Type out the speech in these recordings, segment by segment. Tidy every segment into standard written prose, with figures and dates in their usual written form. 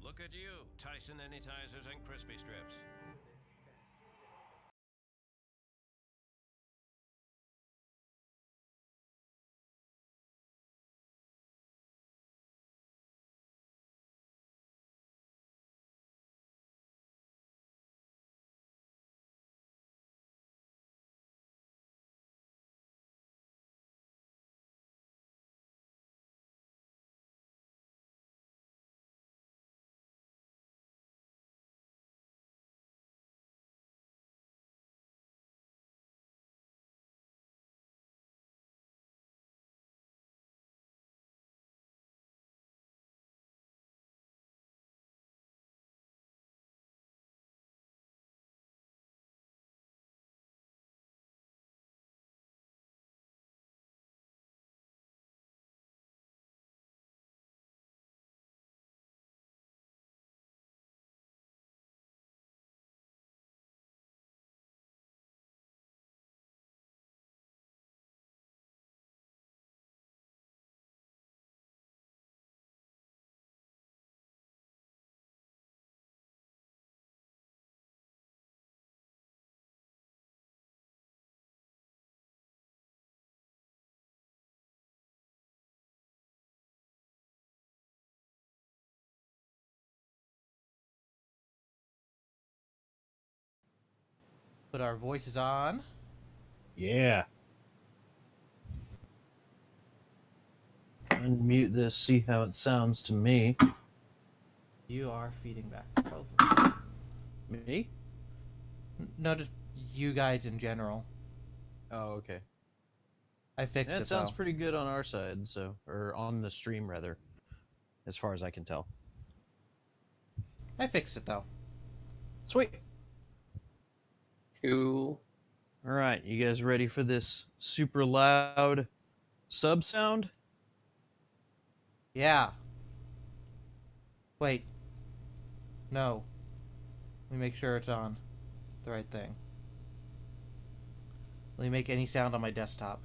Look at you, Tyson Anytizers and Crispy Strips. Put our voices on. Yeah. Unmute this, see how it sounds to me. You are feeding back to both of them. Me? No, just you guys in general. Oh, okay. I fixed That it, sounds though. pretty good on our side, or on the stream, rather, as far as I can tell. I fixed it, though. Sweet. Cool. All right, you guys ready for this super loud sub sound? Yeah. Wait. No. Let me make sure it's on. The right thing. Let me make any sound on my desktop.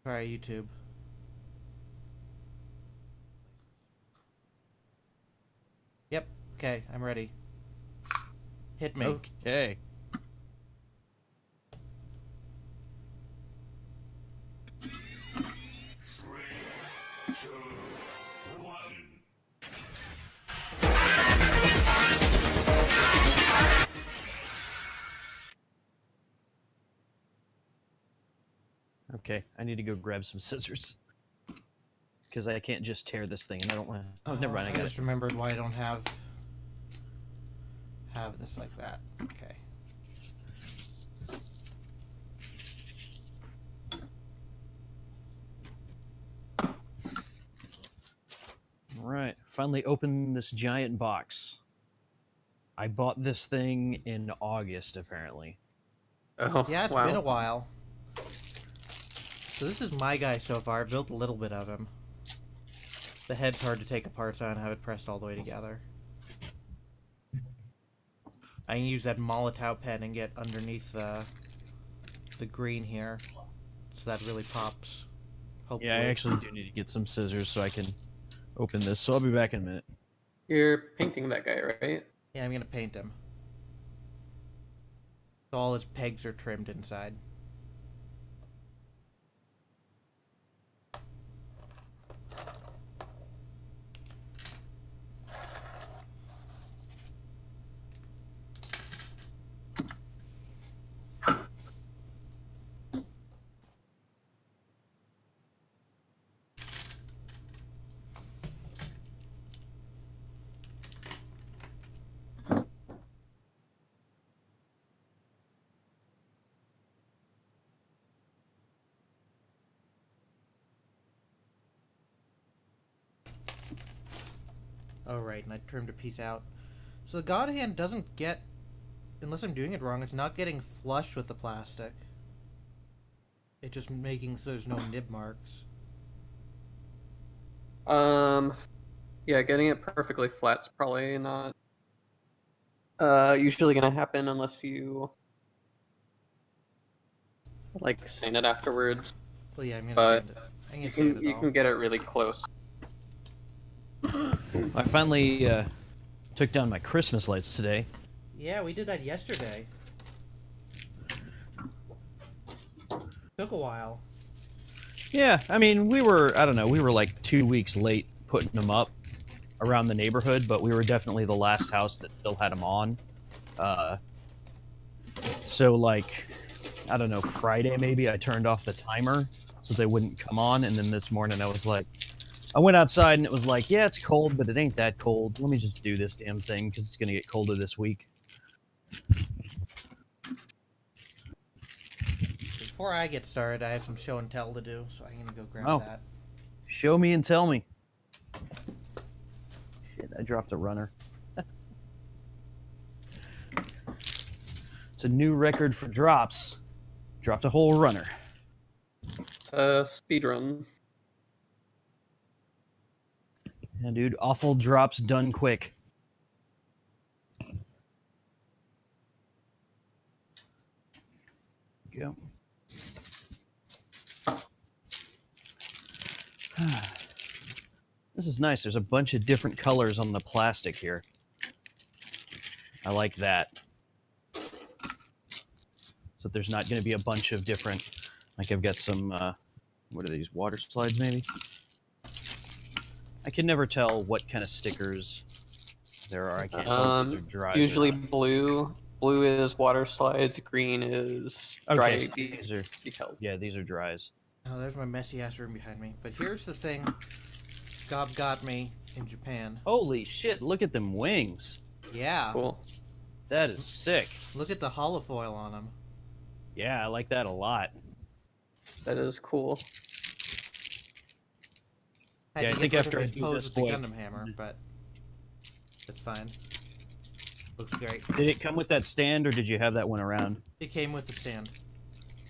Try YouTube. Yep. Okay, I'm ready. Hit me. Okay. Okay, I need to go grab some scissors. Because I can't just tear this thing, and I don't want to... Oh, never mind, I I got just it. remembered why I don't have this like that. Okay. Alright, finally opened this giant box. I bought this thing in August, apparently. Oh, Yeah, it's wow. been a while. So this is my guy so far. I built a little bit of him. The head's hard to take apart, so I don't have it pressed all the way together. I can use that Molotov pen and get underneath the green here, so that really pops. Hopefully. Yeah, I actually do need to get some scissors so I can open this, so I'll be back in a minute. You're painting that guy, right? Yeah, I'm gonna paint him. So all his pegs are trimmed inside. Oh, right, and I trimmed a piece out. So the God Hand doesn't get, unless I'm doing it wrong, it's not getting flush with the plastic. It's just making so there's no nib marks. Yeah, getting it perfectly flat's probably not usually gonna happen unless you like sand it afterwards, Well, yeah, I'm gonna but sand it. I'm gonna you sand can it you all. can get it really close. I finally took down my Christmas lights today. Yeah, we did that yesterday. Took a while. Yeah, I mean, we were like 2 weeks late putting them up around the neighborhood, but we were definitely the last house that still had them on. So, like, I don't know, Friday maybe, I turned off the timer so they wouldn't come on, and then this morning I went outside and it was like, yeah, it's cold, but it ain't that cold. Let me just do this damn thing because it's going to get colder this week. Before I get started, I have some show and tell to do, so I'm gonna go grab Oh. that. Show me and tell me. Shit, I dropped a runner. It's a new record for drops. Dropped a whole runner. It's a speedrun. Yeah, dude, awful drops done quick. Go. This is nice. There's a bunch of different colors on the plastic here. I like that. So there's not going to be a bunch of different, like I've got some, what are these, water slides maybe? I can never tell what kind of stickers there are. I can't tell if these are dry. Usually blue. Blue is water slides. Green is dry Okay, so these are, decals. yeah, these are dries. Oh, there's my messy ass room behind me. But here's the thing Gob got me in Japan. Holy shit, look at them wings. Yeah. Cool. That is sick. Look at the holofoil on them. Yeah, I like that a lot. That is cool. Yeah, I think after I do pose this with the boy- Gundam hammer, but it's fine. Looks great. Did it come with that stand, or did you have that one around? It came with the stand.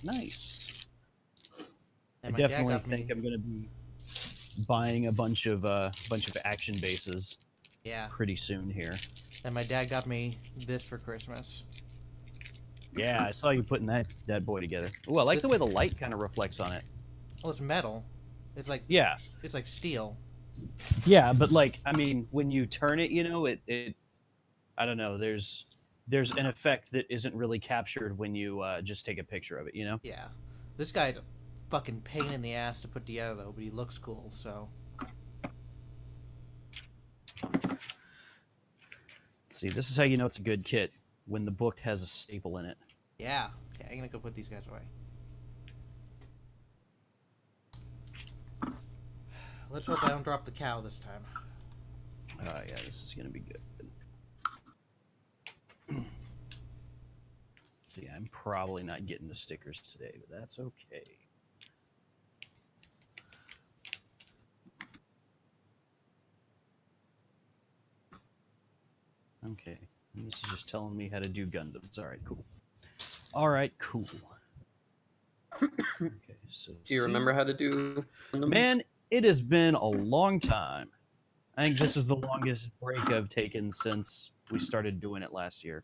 Nice. And I my dad definitely got think me. I'm gonna be buying a bunch of action bases Yeah. pretty soon here. And my dad got me this for Christmas. Yeah, I saw you putting that boy together. Ooh, I like the way the light kind of reflects on it. Well, it's metal. It's like Yeah, steel. yeah, but like, I mean, when you turn it, you know, it I don't know. There's an effect that isn't really captured when you just take a picture of it, you know? Yeah. This guy's a fucking pain in the ass to put together, though, but he looks cool, so. See, this is how you know it's a good kit, when the book has a staple in it. Yeah. Okay, I'm gonna go put these guys away. Let's hope I don't drop the cow this time. Yeah, this is gonna be good. So yeah, I'm probably not getting the stickers today, but that's okay. Okay, and this is just telling me how to do Gundams. All right, cool. All right, cool. Okay, so Do you remember how to do Gundams? Man, it has been a long time. I think this is the longest break I've taken since we started doing it last year.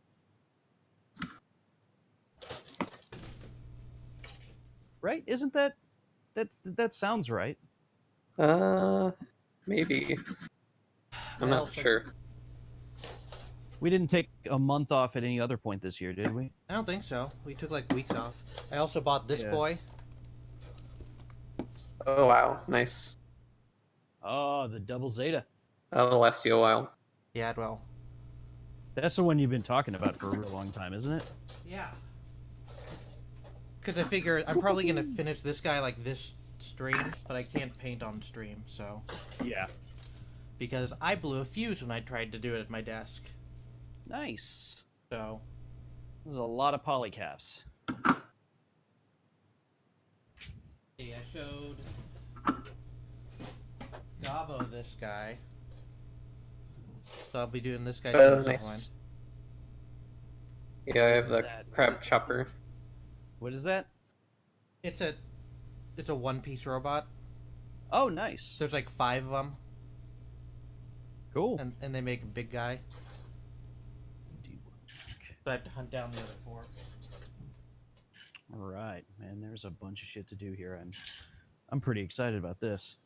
Right? Isn't that sounds right? Maybe. I'm I not also- sure. We didn't take a month off at any other point this year, did we? I don't think so. We took like weeks off. I also bought this Yeah. boy. Oh wow, nice. Oh, the double Zeta. That'll last you a while. Yeah, well. That's the one you've been talking about for a real long time, isn't it? Yeah. Because I figure I'm probably gonna finish this guy like this stream, but I can't paint on stream, so. Yeah. Because I blew a fuse when I tried to do it at my desk. Nice. So. There's a lot of polycaps. See, I showed Gabo this guy. So I'll be doing this guy too Oh, at some nice. point. Yeah, I have the That- crab chopper. What is that? It's a one-piece robot. Oh, nice. There's like 5 of them, Cool. and they make a big guy. So I have to hunt down the other 4. All right, man. There's a bunch of shit to do here. I'm pretty excited about this.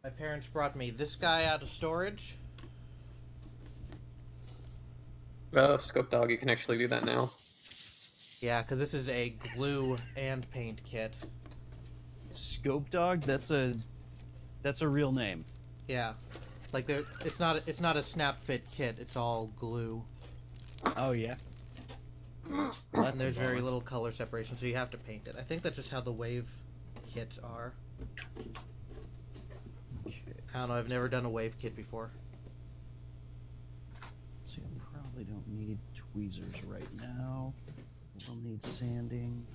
My parents brought me this guy out of storage. Scope Dog, you can actually do that now. Yeah, because this is a glue and paint kit. Scope Dog. That's a real name. Yeah, like it's not a snap fit kit. It's all glue. Oh yeah. And there's very little color separation, so you have to paint it. I think that's just how the wave kits are. Okay, I don't know. I've never done a wave kit before. so I probably don't need tweezers right now. We'll need sanding.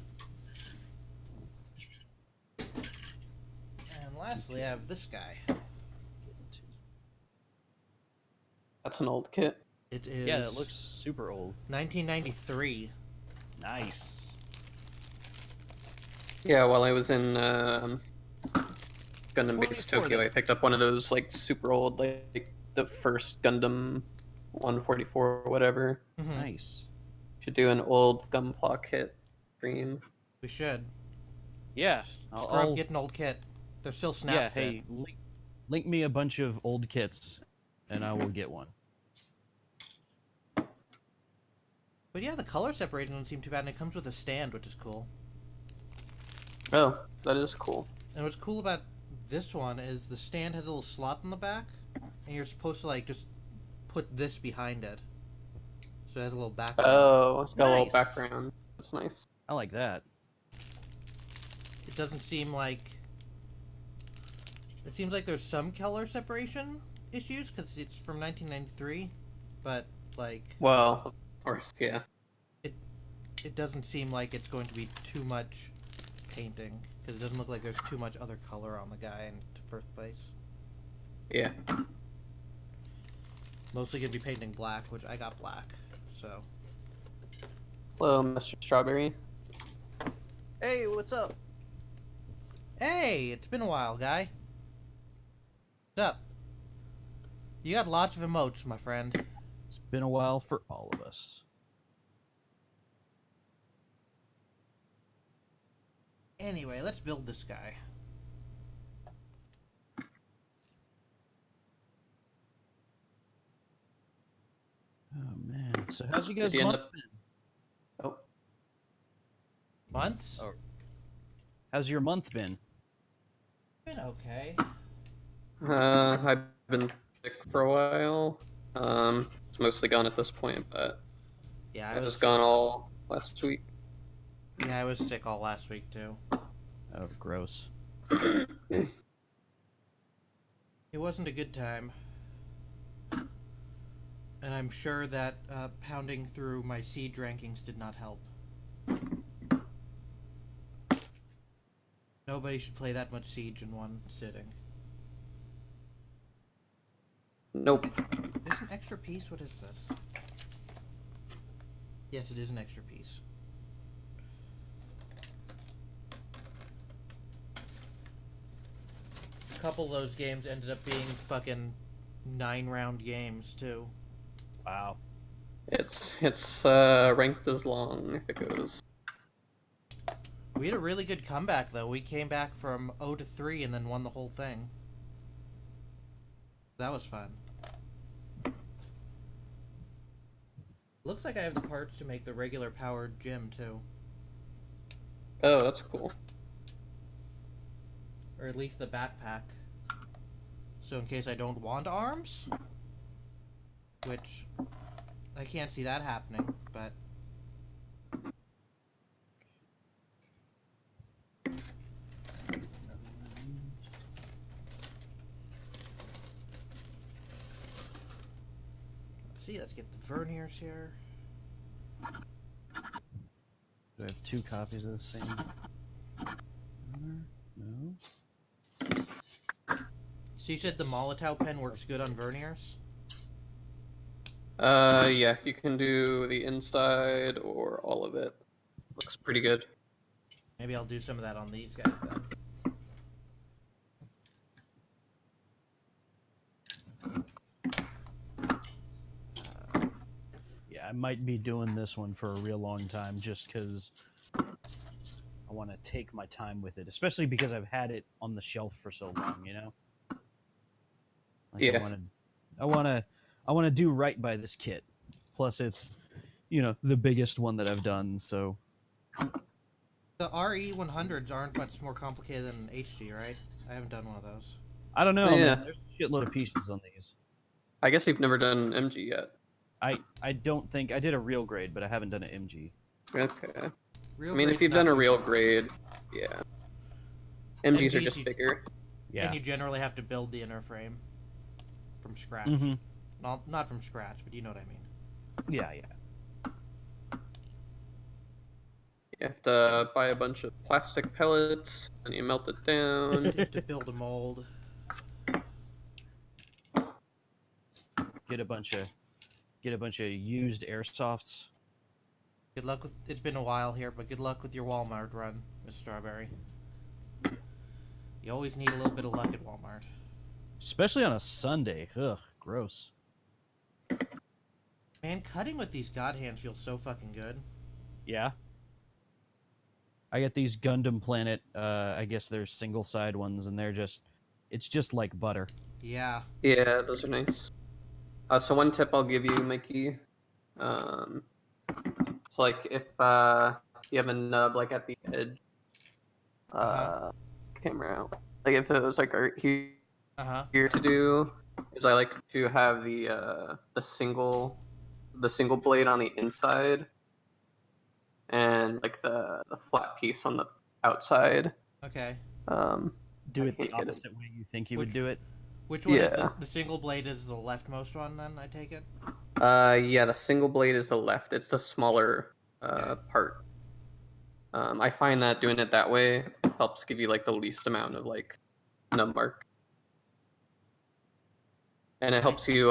And lastly, I have this guy. That's an old kit. It is. Yeah, it looks super old. 1993. Nice. Yeah, while I was in Gundam Base 44 Tokyo, then. I picked up one of those like super old, like the first Gundam 144 or whatever. Mm-hmm. Nice. Should do an old Gunpla kit stream. We should. Yeah. Scrub, get an old kit. They're still snap Yeah. fit. Hey, link me a bunch of old kits, and I will get one. But yeah, the color separation doesn't seem too bad, and it comes with a stand, which is cool. Oh, that is cool. And what's cool about this one is the stand has a little slot in the back, and you're supposed to like just put this behind it. So it has a little background. Oh, it's got a little Nice. background. That's nice. I like that. It doesn't seem like... It seems like there's some color separation issues, because it's from 1993, but like... Well, of course, yeah. It doesn't seem like it's going to be too much painting, because it doesn't look like there's too much other color on the guy in the first place. Yeah. Mostly going to be painting black, which I got black, so... Hello, Mr. Strawberry. Hey, what's up? Hey, it's been a while, guy. What's up? You got lots of emotes, my friend. It's been a while for all of us. Anyway, let's build this guy. Oh man. So how's you guys' Did you end month up- been? Oh, Months? Oh. How's your month been? Been okay. I've been sick for a while. It's mostly gone at this point, but Yeah, I was gone all last week. Yeah, I was sick all last week too. Oh, gross. It wasn't a good time. And I'm sure that pounding through my siege rankings did not help. Nobody should play that much siege in one sitting. Nope. Is an extra piece? What is this? Yes, it is an extra piece. A couple of those games ended up being fucking 9-round games too. Wow. It's ranked as long if it goes. We had a really good comeback though. We came back from 0-3 and then won the whole thing. That was fun. Looks like I have the parts to make the regular powered gym too. Oh, that's cool. Or at least the backpack. So in case I don't want arms. Which, I can't see that happening, but... Let's see, let's get the verniers here. Do I have 2 copies of the same? No. So you said the Molotov pen works good on verniers? Yeah, you can do the inside or all of it. Looks pretty good. Maybe I'll do some of that on these guys then. Yeah, I might be doing this one for a real long time just because want to take my time with it, especially because I've had it on the shelf for so long. You know. Like Yeah. I want to do right by this kit. Plus, it's the biggest one that I've done. So The RE100s aren't much more complicated than HD, right? I haven't done one of those. I don't know, Yeah. man. There's a shitload of pieces on these. I guess you've never done MG yet. I don't think I did a real grade, but I haven't done an MG. Okay. Real I mean, if grade's you've not done a too real hard. grade, yeah. MGs are MGs just you- bigger. Yeah. And you generally have to build the inner frame from scratch. Mm-hmm. Not from scratch, but you know what I mean. Yeah. You have to buy a bunch of plastic pellets, and you melt it down. You have to build a mold. Get a bunch of used airsofts. Good luck with. It's been a while here, but good luck with your Walmart run, Miss Strawberry. You always need a little bit of luck at Walmart. Especially on a Sunday. Ugh, gross. Man, cutting with these god hands feels so fucking good. Yeah. I get these Gundam Planet, I guess they're single side ones, and it's just like butter. Yeah. Yeah, those are nice. So one tip I'll give you, Mikey. It's like if you have a nub like at the edge, camera out. Like if it was like here to do, is I like to have the single blade on the inside, and like the flat piece on the outside. Okay. Do I it the can't get it. opposite way you think you would do it. Which one is Yeah. the single blade is the leftmost one then, I take it? Yeah, the single blade is the left. It's the smaller part. I find that doing it that way helps give you like the least amount of like nub mark, and it helps you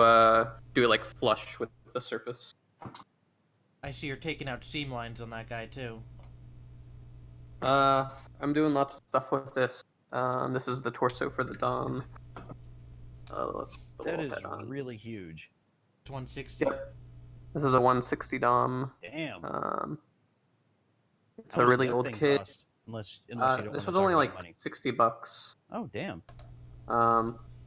do it like flush with the surface. I see you're taking out seam lines on that guy too. I'm doing lots of stuff with this. This is the torso for the Dom. Let's put the That wall is pad on. really huge. It's 160. Yep. This is a 160 Dom. Damn. It's How a much really does that old thing kit. cost? Unless you don't This want was to only talk like about money. $60. Oh damn.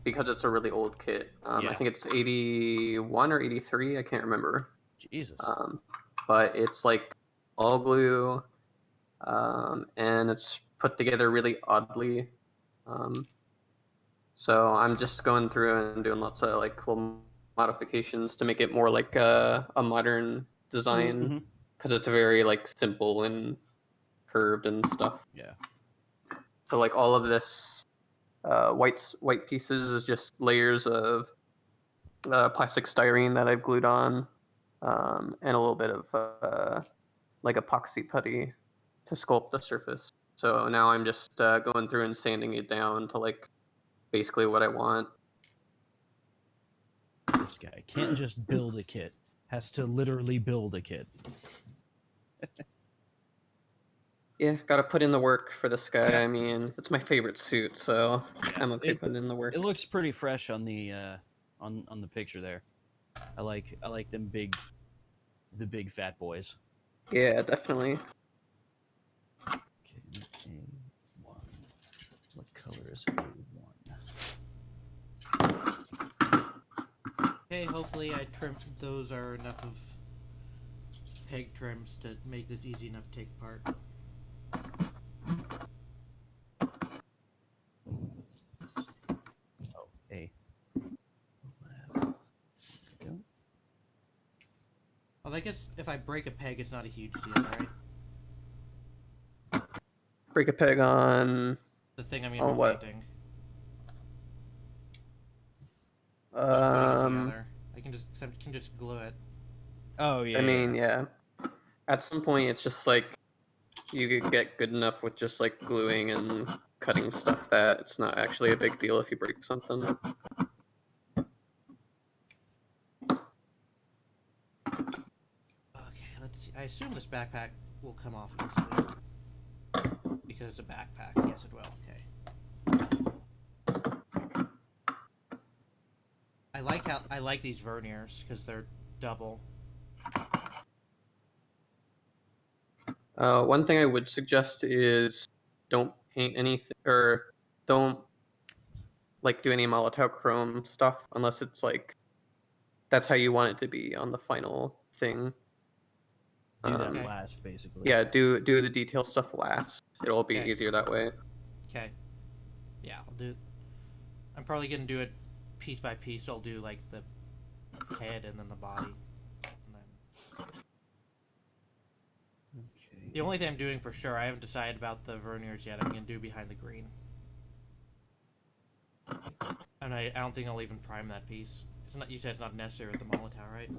Because it's a really old kit. Yeah. I think it's 81 or 83. I can't remember. Jesus. But it's like all glue, and it's put together really oddly. So I'm just going through and doing lots of like little modifications to make it more like a modern design, Mhm. because it's very like simple and curved and stuff. Yeah. So like all of this white pieces is just layers of plastic styrene that I've glued on, and a little bit of like epoxy putty to sculpt the surface. So now I'm just going through and sanding it down to like basically what I want. This guy can't just build a kit. Has to literally build a kit. Yeah, gotta put in the work for this guy. I mean, it's my favorite suit, so I'm okay putting in the work. It looks pretty fresh on the on the picture there. I like the big fat boys. Yeah, definitely. Okay, A1. What color is A1? Okay, hopefully I trimmed those are enough of peg trims to make this easy enough to take apart. Oh, A. Well, I guess if I break a peg, it's not a huge deal, right? Break a peg on. The thing I'm gonna On be what? painting. Just putting it Um, together. I can just glue it. Oh yeah. I mean, yeah. At some point, it's just like you could get good enough with just like gluing and cutting stuff that it's not actually a big deal if you break something. Okay, let's see. I assume this backpack will come off easily. Because it's a backpack. Yes, it will. Okay. I like these verniers because they're double. One thing I would suggest is don't paint anything, or don't like do any monochrome stuff unless it's like that's how you want it to be on the final thing. Do that Okay. last, basically. Yeah, do the detail stuff last. It'll be Okay. easier that way. Okay. Yeah, I'll do. I'm probably gonna do it piece by piece. I'll do like the head and then the body. And then... Okay. The only thing I'm doing for sure, I haven't decided about the verniers yet. I'm gonna do behind the green. And I don't think I'll even prime that piece. It's not. You said it's not necessary with the Molotov, right?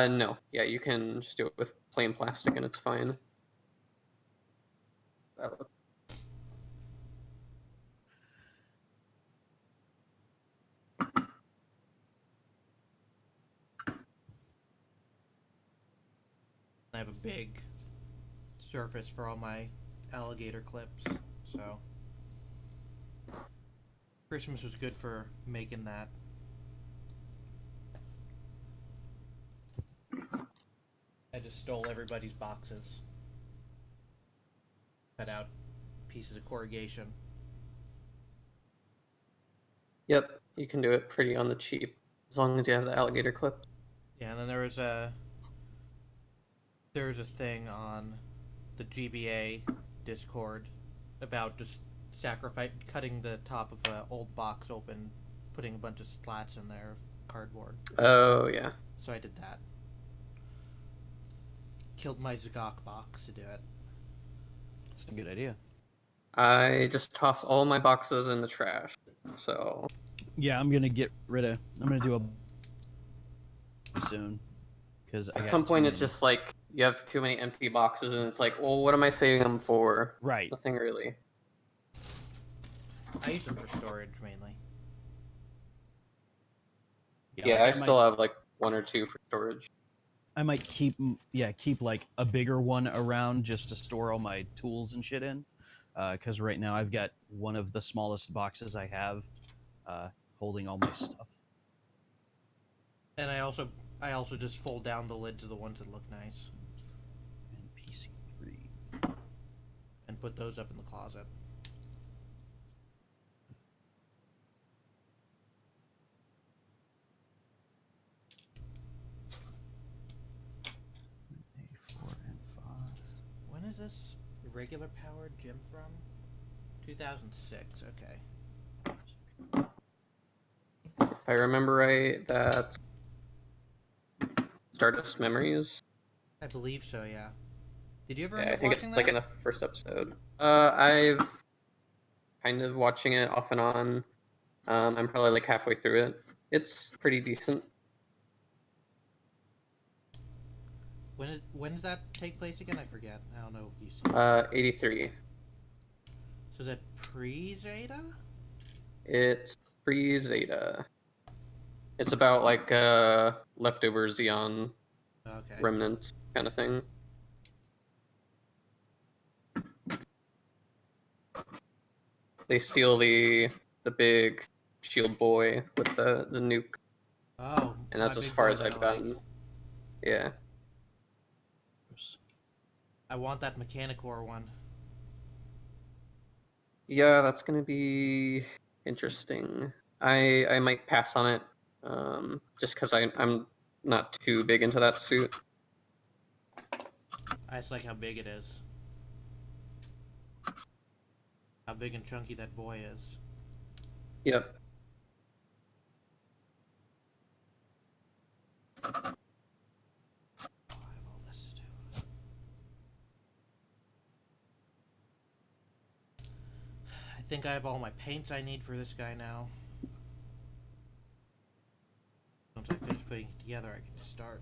No. Yeah, you can just do it with plain plastic and it's fine. I have a big surface for all my alligator clips, so Christmas was good for making that. I just stole everybody's boxes. Cut out pieces of corrugation. Yep, you can do it pretty on the cheap as long as you have the alligator clip. Yeah, and then there was a thing on the GBA Discord about just cutting the top of an old box open, putting a bunch of slats in there of cardboard. Oh yeah. So I did that. Killed my Zagok box to do it. That's a good idea. I just toss all my boxes in the trash. So Yeah, I'm gonna get rid of. I'm gonna do a soon because at some point it's just like you have too many empty boxes and it's like, well, what am I saving them for? right. Nothing really. I use them for storage mainly. Yeah, I still have like one or two for storage. I might keep like a bigger one around just to store all my tools and shit in. Because right now I've got one of the smallest boxes I have holding all my stuff. And I also just fold down the lids of the ones that look nice And PC3. and put those up in the closet. A4 and 5. When is this regular powered gym from? 2006. Okay. If I remember right, that's Stardust Memories. I believe so. Yeah. Did you ever Yeah, end I up think it's watching like that? in the first episode. I've kind of watching it off and on. I'm probably like halfway through it. It's pretty decent. When does that take place again? I forget. I don't know. You see. 83. So is that pre-Zeta? It's pre-Zeta. It's about like leftover Xeon Okay. remnants kind of thing. They steal the big shield boy with the nuke, Oh. and that's my as big far boy as that I've I like. gotten. Yeah. I want that Mechanicore one. Yeah, that's gonna be interesting. I might pass on it, just because I'm not too big into that suit. I just like how big it is. How big and chunky that boy is. Yep. Oh, I have all this to do. I think I have all my paints I need for this guy now. Once I finish putting it together, I can start.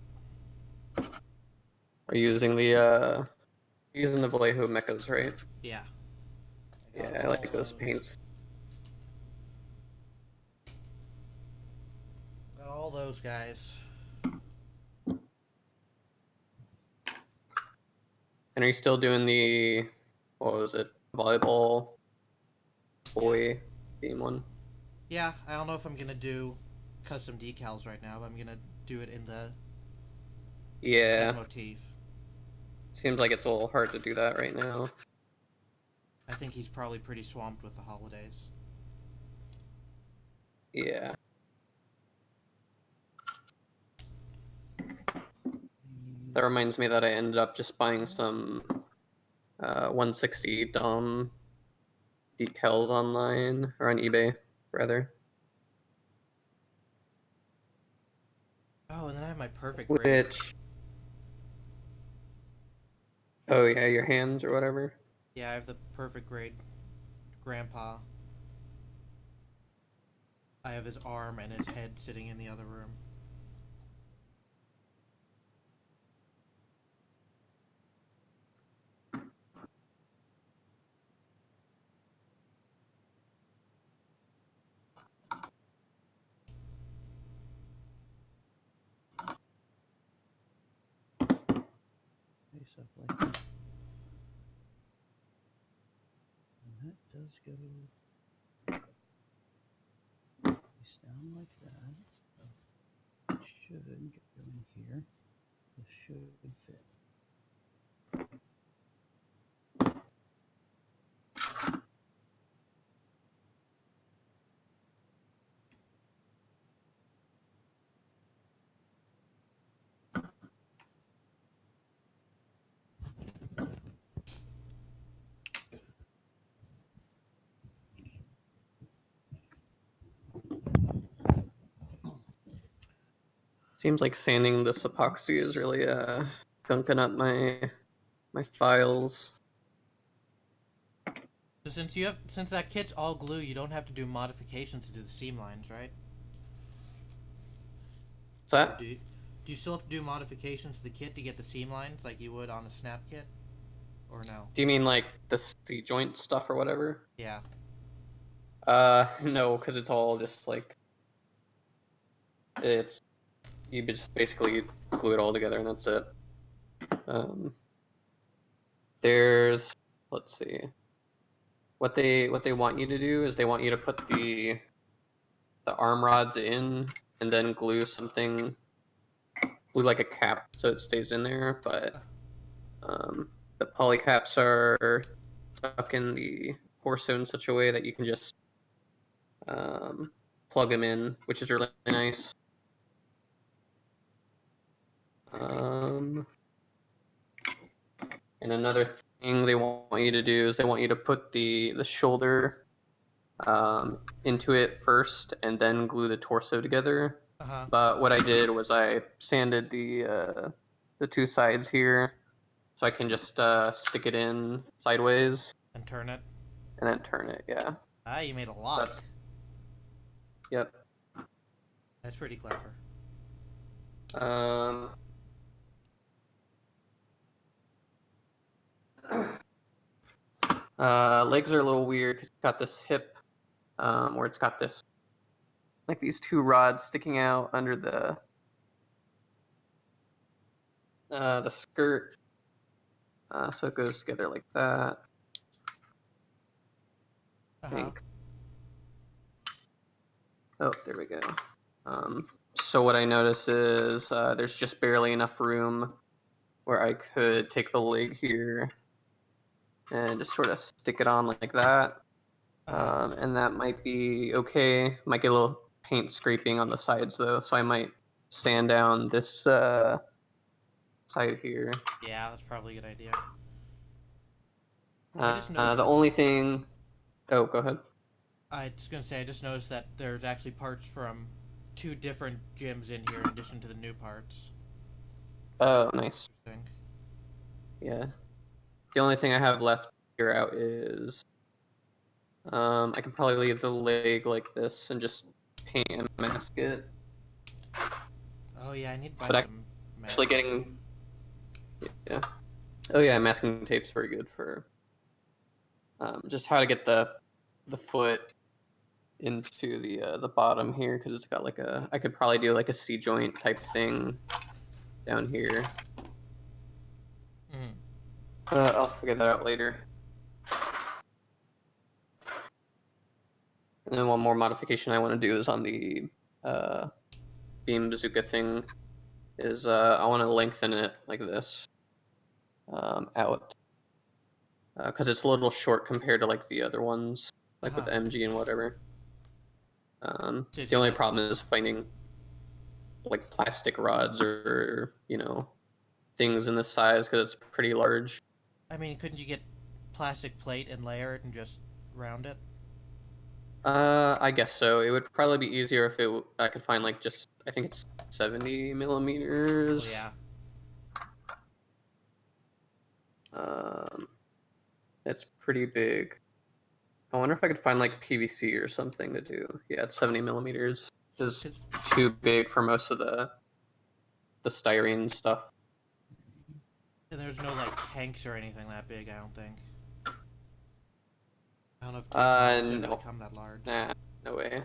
Are you using the Vallejo mechas, right? Yeah. Yeah, got I all like those paints. Got all those guys. And are you still doing the, what was it, volleyball boy theme one? Yeah, I don't know if I'm gonna do custom decals right now, but I'm gonna do it in the Yeah. motif. Seems like it's a little hard to do that right now. I think he's probably pretty swamped with the holidays. Yeah. That reminds me that I ended up just buying some 160 Dom decals online, or on eBay, rather. Oh, and then I have my perfect grade. Which... Oh yeah, your hands or whatever. Yeah, I have the perfect grade grandpa. I have his arm and his head sitting in the other room. Face up like that. And that does go face down like that. So it should go in here. This should fit. Since like sanding this epoxy is really gunking up my files. So since that kit's all glue, you don't have to do modifications to do the seam lines, right? What's that? Do you still have to do modifications to the kit to get the seam lines like you would on a snap kit? Or no? Do you mean like the joint stuff or whatever? Yeah. No, because it's all just like you just basically glue it all together and that's it. There's, let's see, what they want you to do is they want you to put the arm rods in and then glue like a cap so it stays in there, but the poly caps are stuck in the torso in such a way that you can just plug them in, which is really nice. And another thing they want you to do is they want you to put the shoulder into it first and then glue the torso together. Uh-huh. But what I did was I sanded the two sides here, so I can just stick it in sideways And turn it. and then turn it. Yeah. Ah, you made a lot. Yep. That's pretty clever. Legs are a little weird because it's got this hip where it's got this, like these two rods sticking out under the skirt. So it goes together like that. I think. Oh, there we go. So what I notice is there's just barely enough room where I could take the leg here and just sort of stick it on like that. And that might be okay. Might get a little paint scraping on the sides though, so I might sand down this side here. Yeah, that's probably a good idea. The only thing... Oh, go ahead. I was going to say, I just noticed that there's actually parts from 2 different gyms in here in addition to the new parts. Oh, nice. Interesting. Yeah. The only thing I have left to figure out is... I can probably leave the leg like this and just paint and mask it. Oh yeah, I need to buy But some actually getting... Yeah. Oh yeah, masking tape's very good for just how to get the foot into the bottom here, because it's got like I could probably do like a C-joint type thing down here. I'll figure that out later. And then one more modification I want to do is on the beam bazooka thing. Is I want to lengthen it like this. out because it's a little short compared to like the other ones, like with the MG and whatever. The only problem is finding like plastic rods or things in this size because it's pretty large. I mean, couldn't you get plastic plate and layer it and just round it? I guess so. It would probably be easier if I could find like just I think it's 70 millimeters. Oh yeah. It's pretty big. I wonder if I could find like PVC or something to do. Yeah, it's 70 millimeters. Is too big for most of the styrene stuff. And there's no like tanks or anything that big, I don't think. I don't know if no. really come that large. Nah, no way.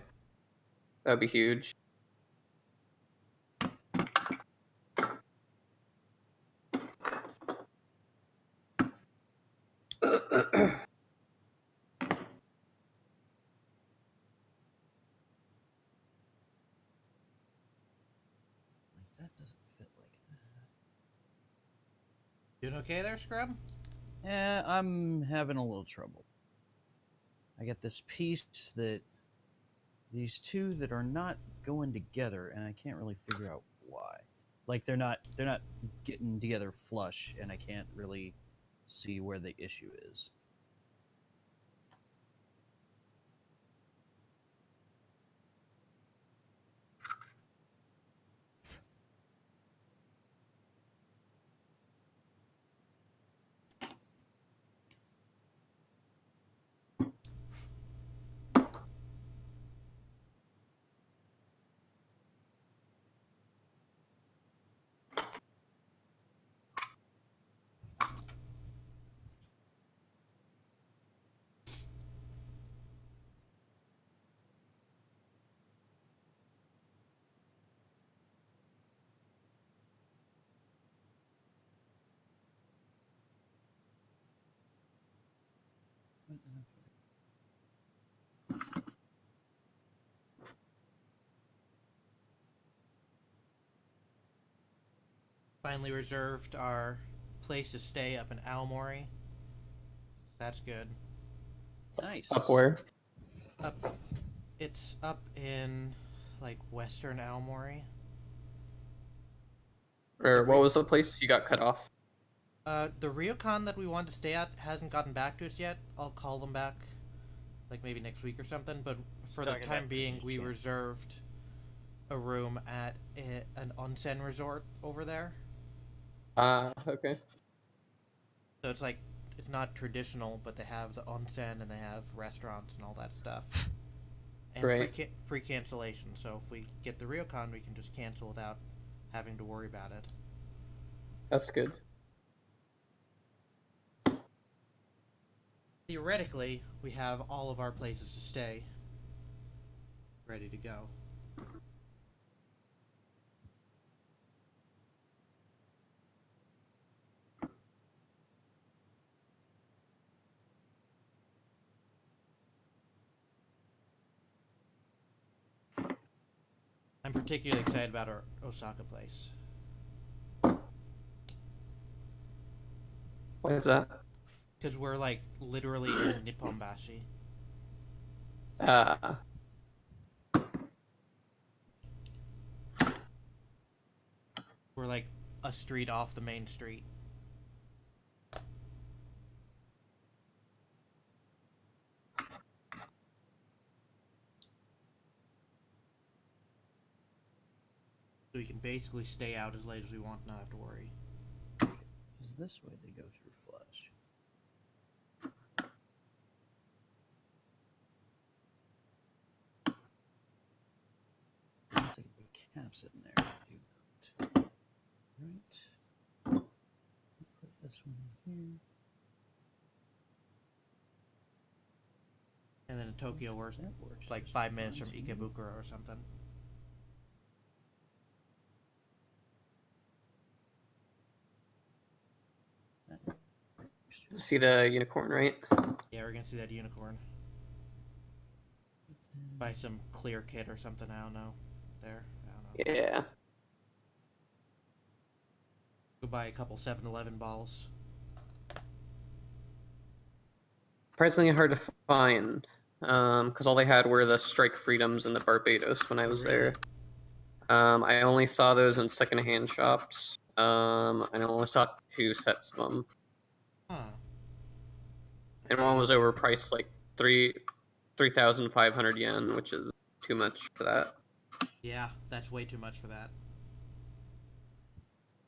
That would be huge. That doesn't fit like that. Doing okay there, Scrub? Yeah, I'm having a little trouble. I got this piece that these two that are not going together, and I can't really figure out why. Like they're not getting together flush, and I can't really see where the issue is. Finally reserved our place to stay up in Almori. That's good. Nice. Up where? It's up in like western Almori. Or what was the place you got cut off? The ryokan that we wanted to stay at hasn't gotten back to us yet. I'll call them back, like maybe next week or something. But for the time being, we reserved a room at an onsen resort over there. Okay. So it's like it's not traditional, but they have the onsen and they have restaurants and all that stuff. And Great. free cancellation. So if we get the ryokan, we can just cancel without having to worry about it. That's good. Theoretically, we have all of our places to stay ready to go. I'm particularly excited about our Osaka place. Why is that? Because we're like literally in Nipponbashi. We're like a street off the main street. So we can basically stay out as late as we want, not have to worry. Is this way they go through flush? I don't think the caps in there. Do not. Right. Put this one in here. And then in Tokyo, we're That works like just 5 minutes from fine. Ikebukuro or something. See the unicorn, right? Yeah, we're gonna see that unicorn. Buy some clear kit or something, I don't know. There, I don't know. Yeah. Go buy a couple 7-Eleven balls. surprisingly hard to find. Because all they had were the Strike Freedoms and the Barbados when I was there. I only saw those in secondhand shops. I only saw 2 sets of them. Huh. And one was overpriced like 3,500 yen, which is too much for that. Yeah, that's way too much for that.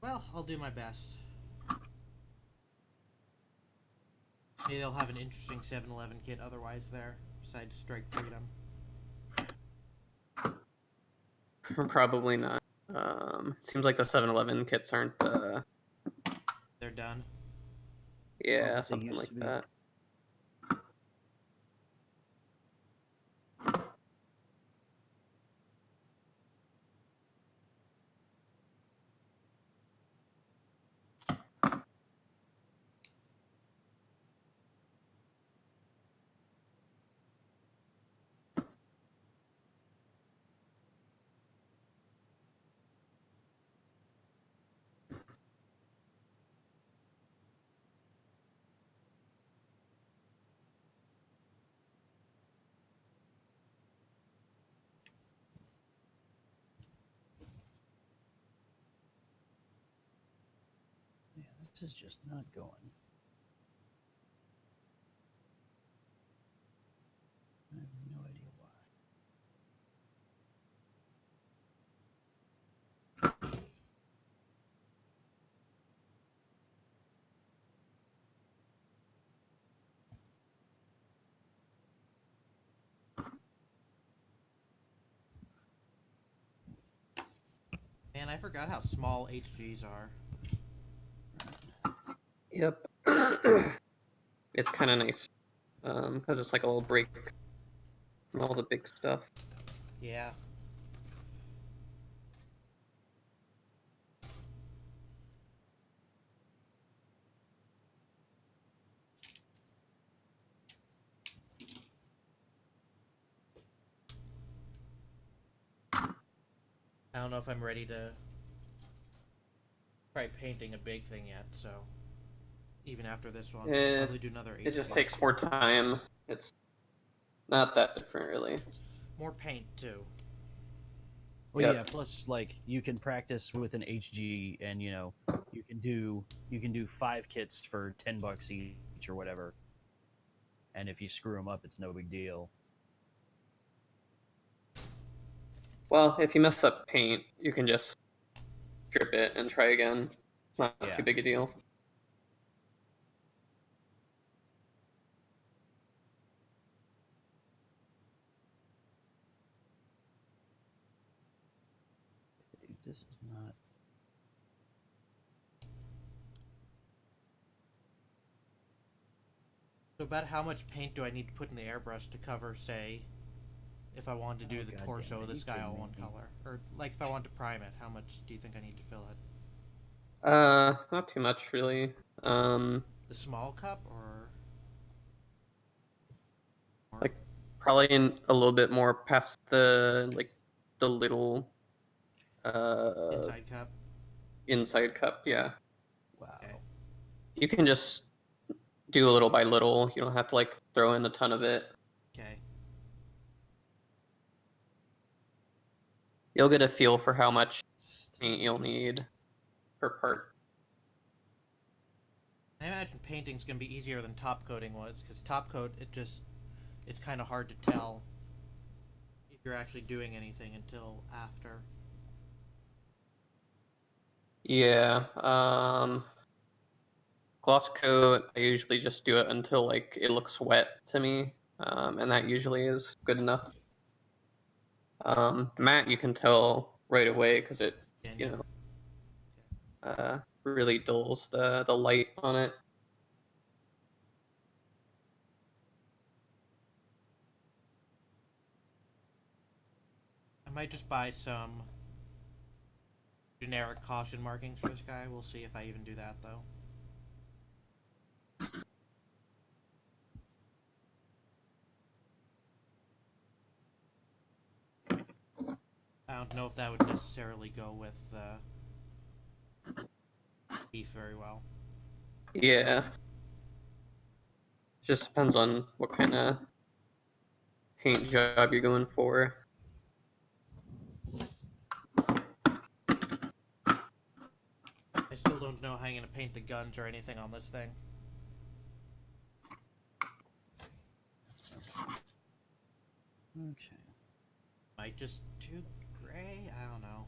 Well, I'll do my best. Maybe they'll have an interesting 7-Eleven kit otherwise there, besides Strike Freedom. Probably not. Seems like the 7-Eleven kits aren't. They're done. Yeah, They something used like to be. that. Yeah, this is just not going. I have no idea why. Man, I forgot how small HGs are. Yep. It's kind of nice. Because it's like a little break from all the big stuff. Yeah. I don't know if I'm ready to try painting a big thing yet, so even after this one, I'll probably do another 8. It just takes more time. It's not that different, really. More paint, too. Well, Yep. yeah. Plus, like, you can practice with an HG, and you can do 5 kits for $10 each or whatever. And if you screw them up, it's no big deal. Well, if you mess up paint, you can just strip it and try again. It's not Yeah. too big a deal. Dude, this is not. So about how much paint do I need to put in the airbrush to cover, say, if I wanted to do the God torso damn it, of the you sky kidding all me? one color? Or, like, if I want to prime it, how much do you think I need to fill it? Not too much, really. The small cup, or Like, probably in a little bit more past the little inside cup? inside cup. Yeah, Wow. Okay. you can just do little by little. You don't have to like throw in a ton of it. Okay. You'll get a feel for how much paint you'll need per part. I imagine painting's gonna be easier than top coating was, because top coat, it's kind of hard to tell if you're actually doing anything until after. Yeah. Gloss coat, I usually just do it until like it looks wet to me, and that usually is good enough. Matte, you can tell right away because it, Can you you? know, really dulls the light on it. I might just buy some generic caution markings for this guy. We'll see if I even do that, though. I don't know if that would necessarily go with beef very well. Yeah. Just depends on what kind of paint job you're going for. I still don't know how I'm gonna paint the guns or anything on this thing. Okay. Might just do gray? I don't know.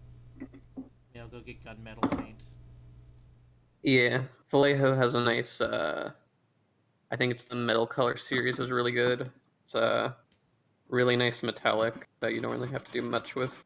Maybe I'll go get gunmetal paint. Yeah, Vallejo has a nice. I think it's the metal color series is really good. It's a really nice metallic that you don't really have to do much with.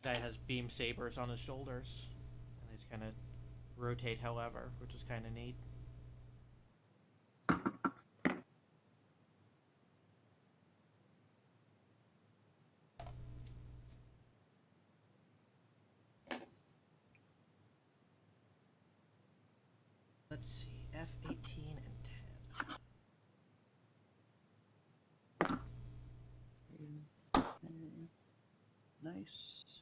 Guy has beam sabers on his shoulders, and they just kind of rotate, however, which is kind of neat. Let's see, F18 and 10. Nice.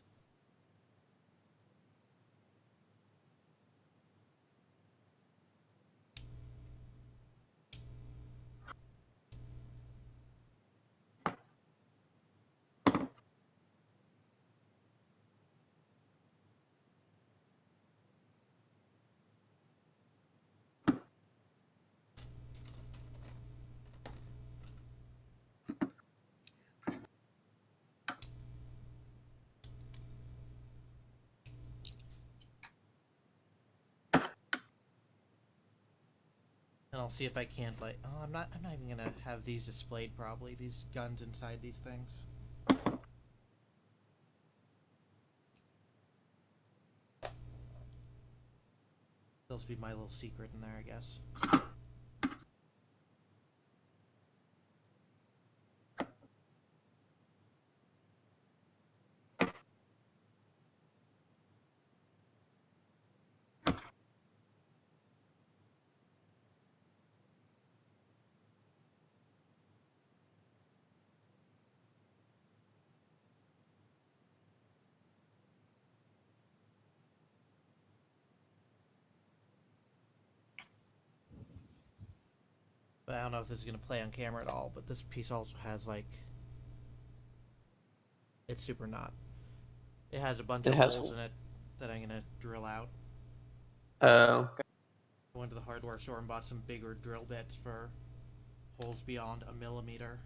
And I'll see if I can't, like, oh, I'm not even gonna have these displayed, probably, these guns inside these things. They'll be my little secret in there, I guess. But I don't know if this is going to play on camera at all, but this piece also has, like... It's super not. It has a bunch of holes in it that I'm going to drill out. Oh. I went to the hardware store and bought some bigger drill bits for holes beyond 1 millimeter.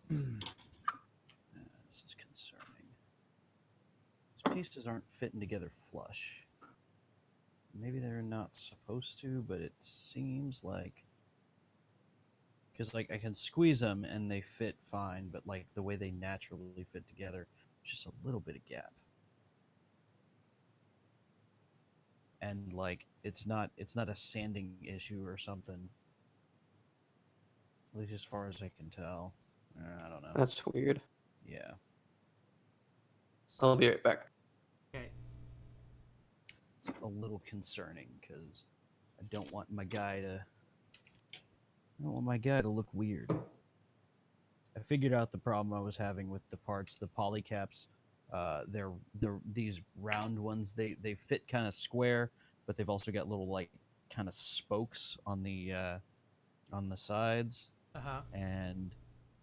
This is concerning. These pieces aren't fitting together flush. Maybe they're not supposed to, but it seems like... Because, like, I can squeeze them and they fit fine, but, like, the way they naturally fit together, just a little bit of gap. And, like, it's not a sanding issue or something. At least as far as I can tell. I don't know. That's weird. Yeah. I'll be right back. Okay. It's a little concerning because I don't want my guy to look weird. I figured out the problem I was having with the parts, the polycaps. They're these round ones. They fit kind of square, but they've also got little, like, kind of spokes on the sides. And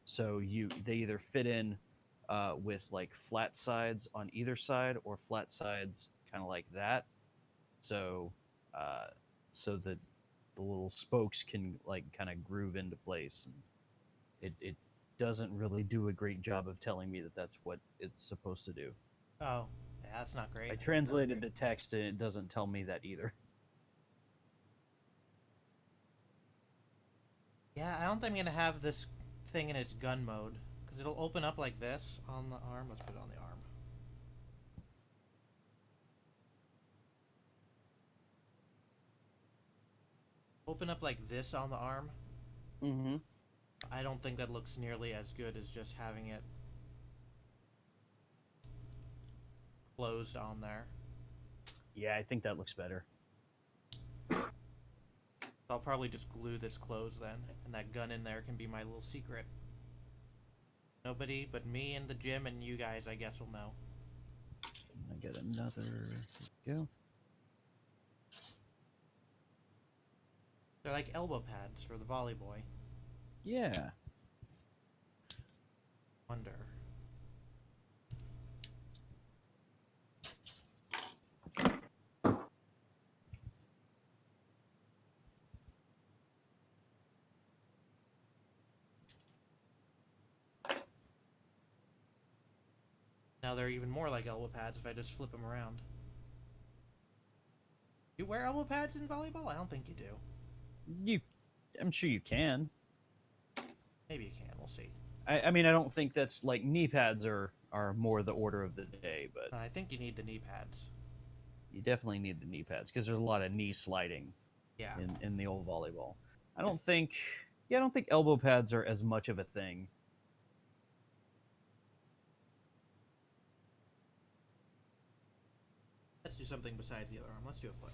so they either fit in with, like, flat sides on either side or flat sides kind of like that. So that the little spokes can, like, kind of groove into place, and it doesn't really do a great job of telling me that that's what it's supposed to do. Oh, yeah, that's not great. I translated the text and it doesn't tell me that either. Yeah, I don't think I'm gonna have this thing in its gun mode because it'll open up like this on the arm. Let's put it on the arm. Open up like this on the arm. Mm-hmm. I don't think that looks nearly as good as just having it closed on there. Yeah, I think that looks better. I'll probably just glue this closed then, and that gun in there can be my little secret. Nobody but me and the gym and you guys, I guess, will know. I get another. Here we go. They're like elbow pads for the volley boy. Yeah. Wonder. Now they're even more like elbow pads if I just flip them around. You wear elbow pads in volleyball? I don't think you do. I'm sure you can. Maybe you can. We'll see. I mean, I don't think that's like knee pads are more the order of the day, but I think you need the knee pads. you definitely need the knee pads because there's a lot of knee sliding. Yeah. In the old volleyball. I don't think elbow pads are as much of a thing. Let's do something besides the other arm. Let's do a foot.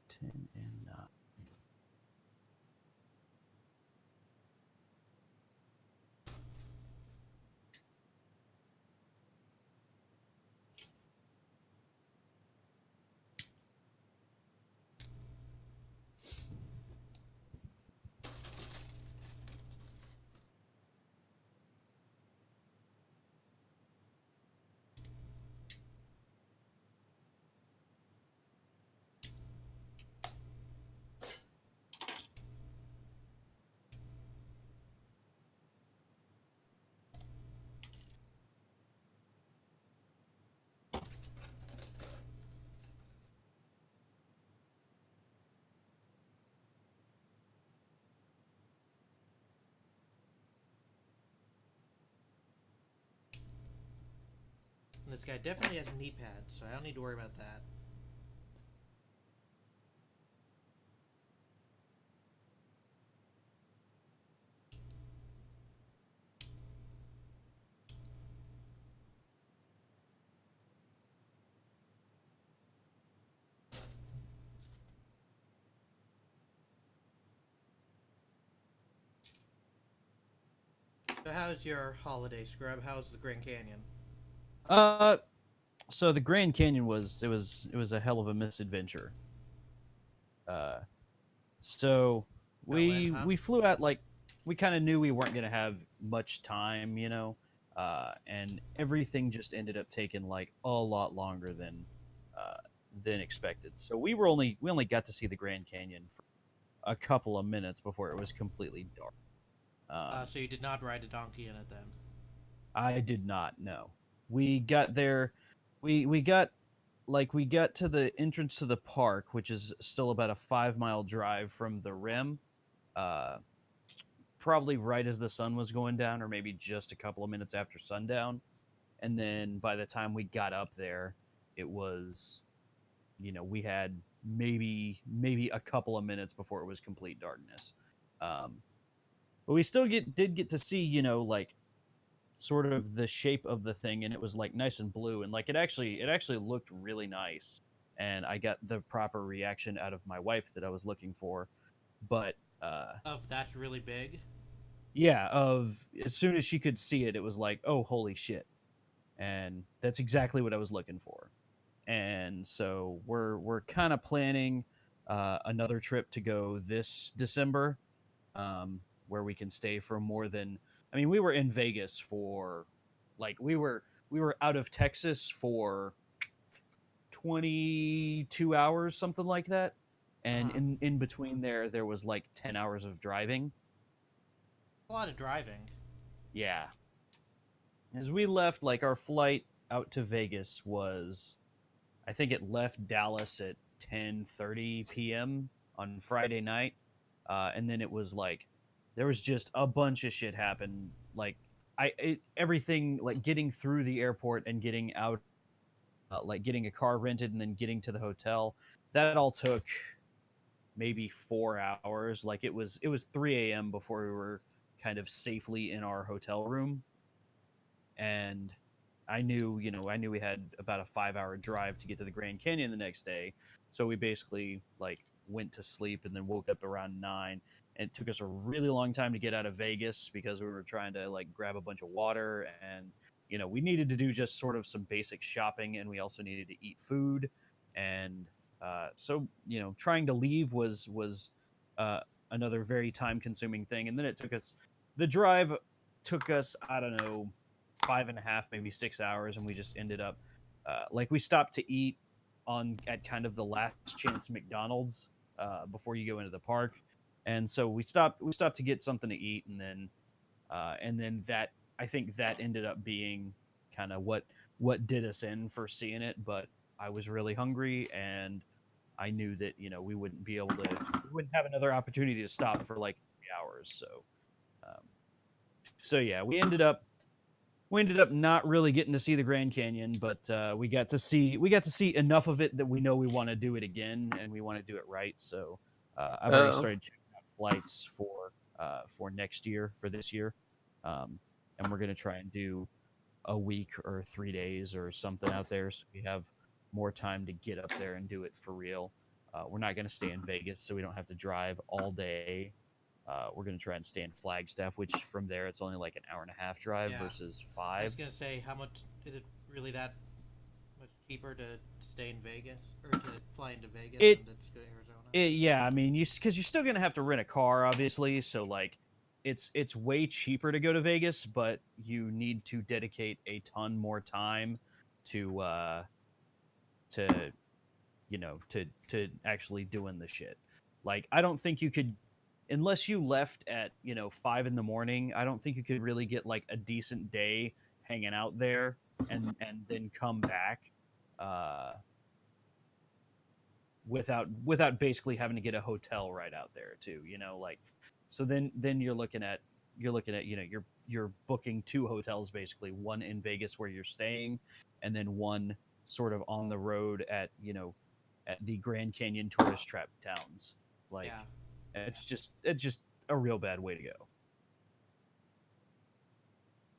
10 and 9. And this guy definitely has knee pads, so I don't need to worry about that. So how's your holiday, Scrub? How's the Grand Canyon? So the Grand Canyon was a hell of a misadventure. So we flew out like we kind of knew we weren't gonna have much time, and everything just ended up taking like a lot longer than expected. So we only got to see the Grand Canyon for a couple of minutes before it was completely dark. So you did not ride a donkey in it then? I did not know. We got there. We got to the entrance to the park, which is still about a 5-mile drive from the rim. Probably right as the sun was going down, or maybe just a couple of minutes after sundown. And then by the time we got up there, it was, we had maybe a couple of minutes before it was complete darkness. But we still did get to see, like sort of the shape of the thing, and it was like nice and blue, and like it actually looked really nice, and I got the proper reaction out of my wife that I was looking for. But that's really big? Yeah, as soon as she could see it, it was like, oh, holy shit. And that's exactly what I was looking for. And so we're kind of planning another trip to go this December, where we can stay for more than. I mean, we were in Vegas for, like, we were out of Texas for 22 hours, something like that. And in between there was like 10 hours of driving. A lot of driving. Yeah. As we left, like, our flight out to Vegas was, I think it left Dallas at 10:30 p.m. on Friday night, and then it was like there was just a bunch of shit happen. Like everything, like getting through the airport and getting out, like getting a car rented and then getting to the hotel. That all took maybe 4 hours. Like it was 3 a.m. before we were kind of safely in our hotel room, and I knew we had about a 5 hour drive to get to the Grand Canyon the next day. So we basically like went to sleep and then woke up around 9. And it took us a really long time to get out of Vegas because we were trying to like grab a bunch of water, and we needed to do just sort of some basic shopping, and we also needed to eat food. And so trying to leave was uh, another very time consuming thing. And then the drive took us, I don't know, 5.5, maybe 6 hours, and we just ended up like we stopped to eat at kind of the last chance McDonald's before you go into the park, and so we stopped to get something to eat, and then that, I think that ended up being kind of what did us in for seeing it. But I was really hungry, and I knew that we wouldn't have another opportunity to stop for like 3 hours. So yeah, we ended up not really getting to see the Grand Canyon, but we got to see enough of it that we know we want to do it again, and we want to do it right. So I've already started checking out flights for next year, for this year, and we're gonna try and do a week or 3 days or something out there, so we have more time to get up there and do it for real. We're not gonna stay in Vegas, so we don't have to drive all day. We're going to try and stay in Flagstaff, which from there it's only like an hour and a half drive versus 5. I was going to say, how much is it really that much cheaper to stay in Vegas or to fly into Vegas than to just go to Arizona? Yeah, I mean, because you're still going to have to rent a car, obviously. So like, it's way cheaper to go to Vegas, but you need to dedicate a ton more time to to actually doing the shit. Like, I don't think you could, unless you left at 5 in the morning, I don't think you could really get like a decent day hanging out there and then come back without basically having to get a hotel right out there too. Like, so then you're looking at you're booking 2 hotels, basically, one in Vegas where you're staying, and then one sort of on the road at the Grand Canyon tourist trap towns. Like, it's just a real bad way to go.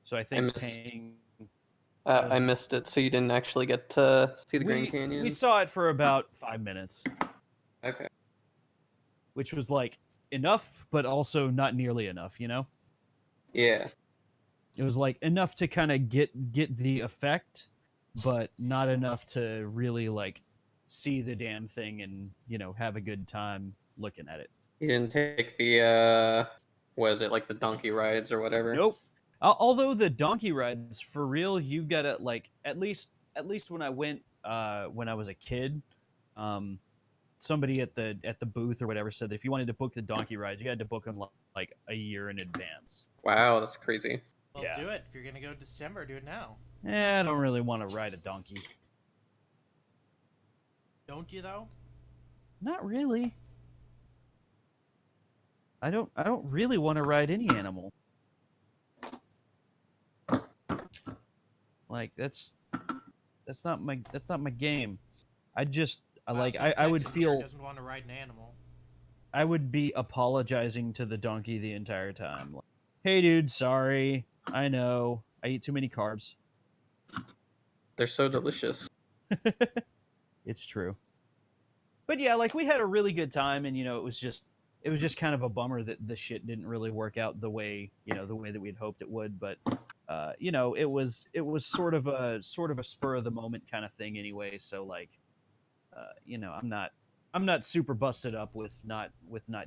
So I think I missed it, so you didn't actually get to see the Grand Canyon? We saw it for about 5 minutes. Okay. Which was like enough, but also not nearly enough, Yeah. It was like enough to kind of get the effect, but not enough to really like see the damn thing and have a good time looking at it. You didn't take the what is it, like the donkey rides or whatever? Nope. Although the donkey rides, for real, you gotta like at least when I went when I was a kid, somebody at the booth or whatever said that if you wanted to book the donkey rides, you had to book them like a year in advance. Wow, that's crazy. Well, do it. If you're gonna go December, do it now. I don't really want to ride a donkey. Don't you though? Not really. I don't really want to ride any animal. Like, that's not my game. I would feel doesn't want to ride an animal. I would be apologizing to the donkey the entire time. Like, hey dude, sorry. I know. I eat too many carbs. They're so delicious. It's true. But yeah, like, we had a really good time, and it was just kind of a bummer that the shit didn't really work out the way that we'd hoped it would. But it was sort of a spur of the moment kind of thing anyway. So like, I'm not super busted up with not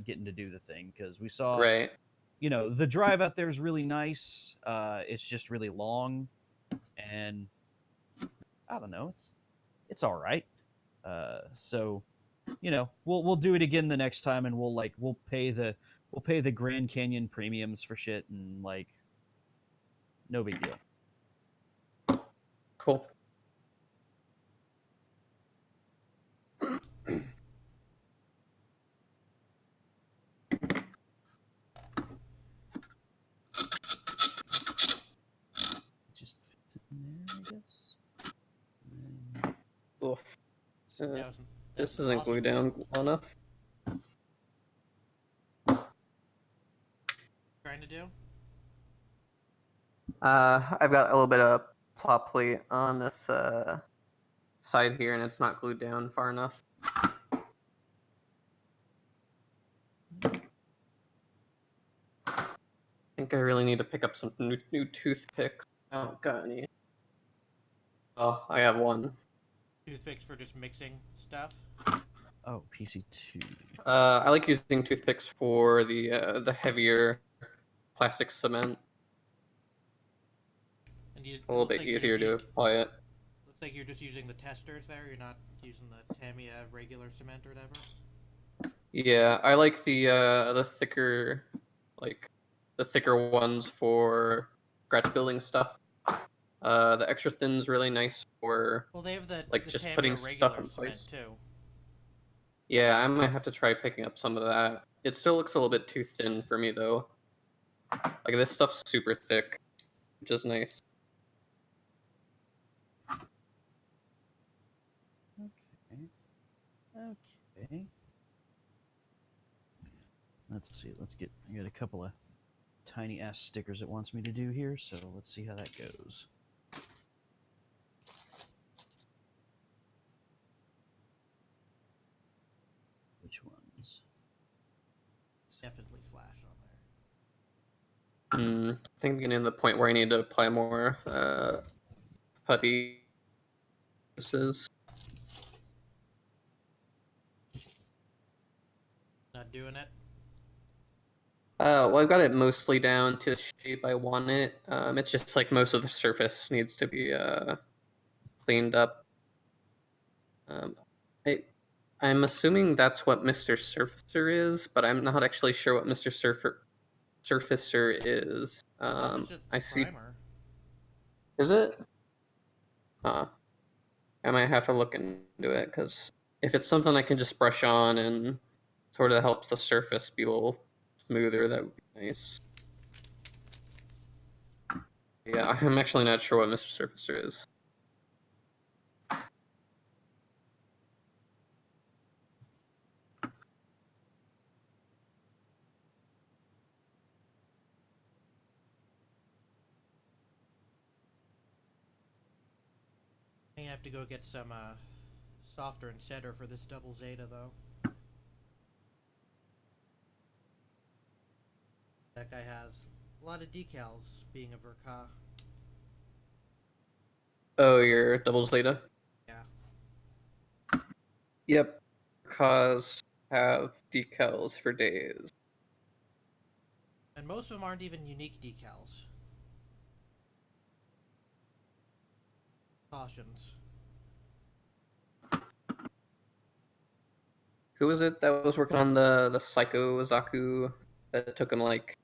getting to do the thing, because we saw right. The drive out there is really nice. It's just really long, and I don't know. It's all right. So, we'll do it again the next time, and we'll pay the Grand Canyon premiums for shit, and like, no big deal. Cool. Oof. That was This an isn't awesome glued down sample. well enough. Trying to do? I've got a little bit of plot plate on this side here, and it's not glued down far enough. I think I really need to pick up some new toothpicks. I haven't got any. Oh, I have one. Toothpicks for just mixing stuff? Oh, PC2. I like using toothpicks for the heavier plastic cement. And you, A little bit easier to apply it. Looks like you're just using the testers there. You're not using the Tamiya regular cement or whatever. Yeah, I like the thicker, like the thicker ones for scratch building stuff. The extra thin's really nice for Well, they have the just Tamiya putting regular stuff in cement place. too. Yeah, I might have to try picking up some of that. It still looks a little bit too thin for me though. Like this stuff's super thick, which is nice. Okay. Okay. Let's see. I got a couple of tiny ass stickers it wants me to do here, so let's see how that goes. Which ones? Definitely flash on there. I think I'm getting to the point where I need to apply more putty. Not doing it? Well, I've got it mostly down to the shape I want it. It's just like most of the surface needs to be cleaned up. I'm assuming that's what Mr. Surfacer is, but I'm not actually sure what Mr. Surfacer is. I thought it was just I the see. primer. Is it? I might have to look into it because if it's something I can just brush on and sort of helps the surface be a little smoother, that would be nice. Yeah, I'm actually not sure what Mr. Surfacer is. I have to go get some softer and setter for this double Zeta though. That guy has a lot of decals, being a Verka. Oh, your double Zeta? Yeah. Yep. Cause have decals for days. And most of them aren't even unique decals. Cautions. Who was it that was working on the Psycho Zaku that took him like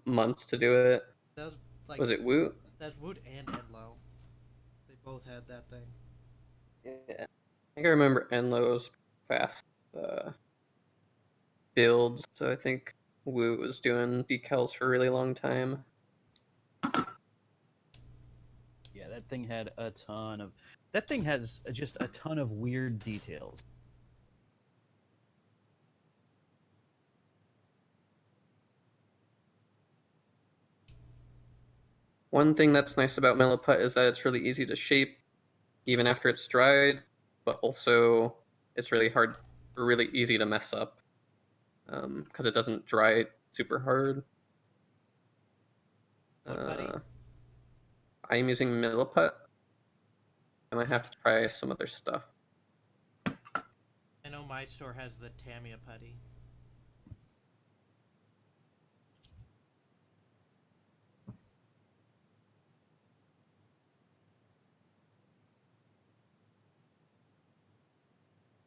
months to do it? That was like. Was it Woot? That's Woot and Enlo. They both had that thing. Yeah. I think I remember Enlo's fast builds, so I think Woot was doing decals for a really long time. Yeah, that thing had a ton of. That thing has just a ton of weird details. One thing that's nice about Milliput is that it's really easy to shape, even after it's dried, but also it's really hard, or really easy to mess up, because it doesn't dry super hard. I am using Milliput. I might have to try some other stuff. I know my store has the Tamiya putty.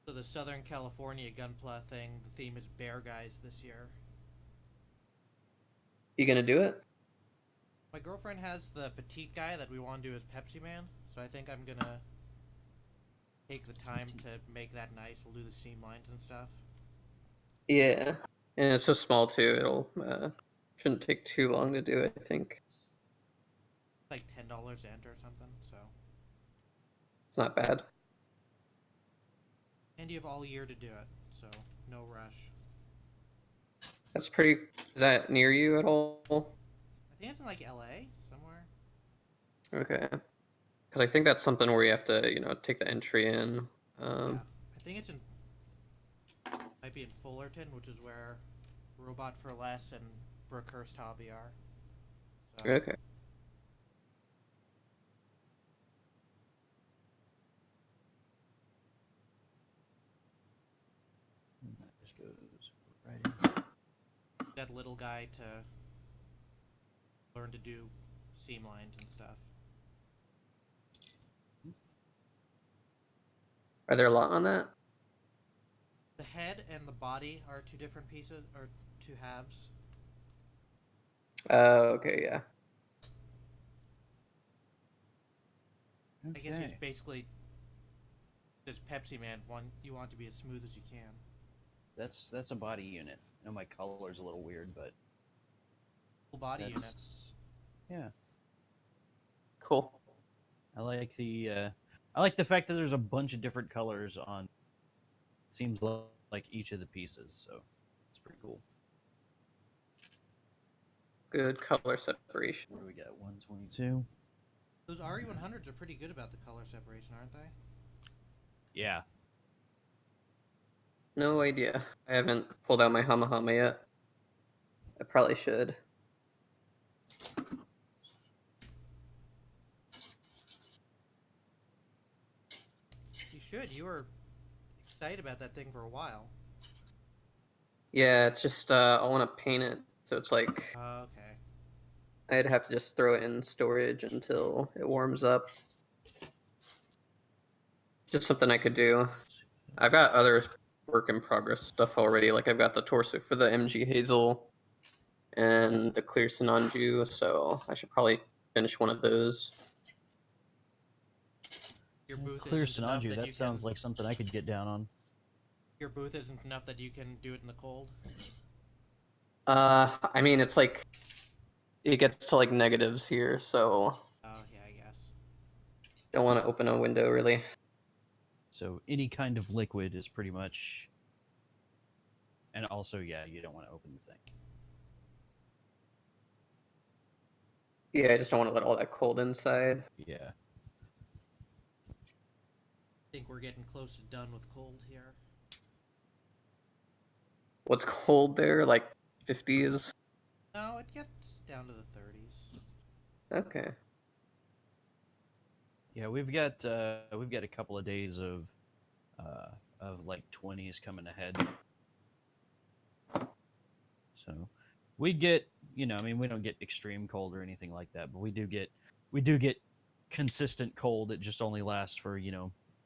So the Southern California Gunpla thing, the theme is bear guys this year. You gonna do it? My girlfriend has the petite guy that we want to do as Pepsi Man, so I think I'm gonna take the time to make that nice. We'll do the seam lines and stuff. Yeah, and it's so small too. It'll shouldn't take too long to do it, I think. Like $10 to enter or something. So It's not bad. And you have all year to do it, so no rush. That's pretty. Is that near you at all? I think it's in like LA somewhere. Okay. Because I think that's something where you have to, take the entry in. Yeah, I think it's in. Might be in Fullerton, which is where Robot for Less and Brookhurst Hobby are. So, Okay. That just goes right in. that little guy to learn to do seam lines and stuff. Are there a lot on that? The head and the body are two different pieces, or two halves. Okay, yeah. I guess it's basically just Pepsi Man. You want it to be as smooth as you can. That's a body unit. I know my color's a little weird, but Full body unit. Yeah. Cool. I like the fact that there's a bunch of different colors on. It seems like each of the pieces, so it's pretty cool. Good color separation. What do we got? 122. Those RE100s are pretty good about the color separation, aren't they? Yeah. No idea. I haven't pulled out my Hama yet. I probably should. You should. You were excited about that thing for a while. Yeah, it's just I want to paint it, so it's like Okay. I'd have to just throw it in storage until it warms up. Just something I could do. I've got other work in progress stuff already. Like I've got the torso for the MG Hazel and the clear Sinanju, so I should probably finish one of those. Your booth Clear isn't enough Sinanju, that that sounds like something I could get down on. Your booth isn't enough that you can do it in the cold? I mean, it's like it gets to like negatives here, so Oh, yeah, I guess. don't want to open a window really. So any kind of liquid is pretty much, and also, yeah, you don't want to open the thing. Yeah, I just don't want to let all that cold inside. Yeah. I think we're getting close to done with cold here. What's cold there? Like 50s? No, it gets down to the 30s. Okay. Yeah, we've got a couple of days of like 20s coming ahead. So we get, I mean, we don't get extreme cold or anything like that, but we do get consistent cold. It just only lasts for,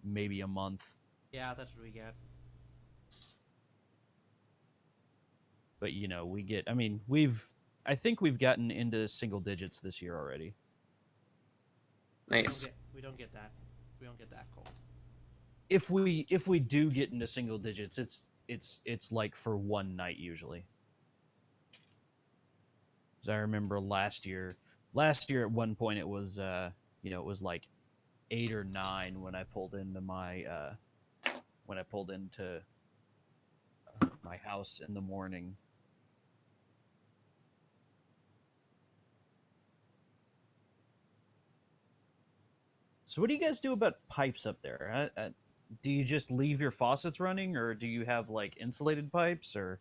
maybe a month. Yeah, that's what we get. But I think we've gotten into single digits this year already. Nice. We don't get that. We don't get that cold. If we do get into single digits, it's like for one night usually. Because I remember last year at one point it was it was like 8 or 9 when I pulled into my my house in the morning. So what do you guys do about pipes up there? Do you just leave your faucets running, or do you have like insulated pipes, or?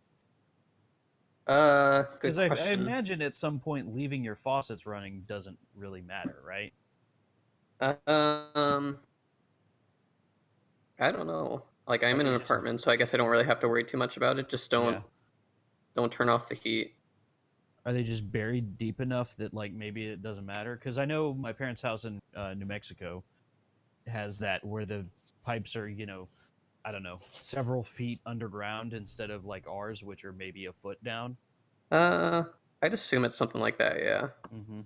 Good Because question. I imagine at some point leaving your faucets running doesn't really matter, right? I don't know. Like I'm Are in they an just- apartment, so I guess I don't really have to worry too much about it. Just don't Yeah. don't turn off the heat. Are they just buried deep enough that like maybe it doesn't matter? Because I know my parents' house in New Mexico has that where the pipes are, I don't know, several feet underground instead of like ours, which are maybe a foot down. I'd assume it's something like that, yeah. Mm-hmm.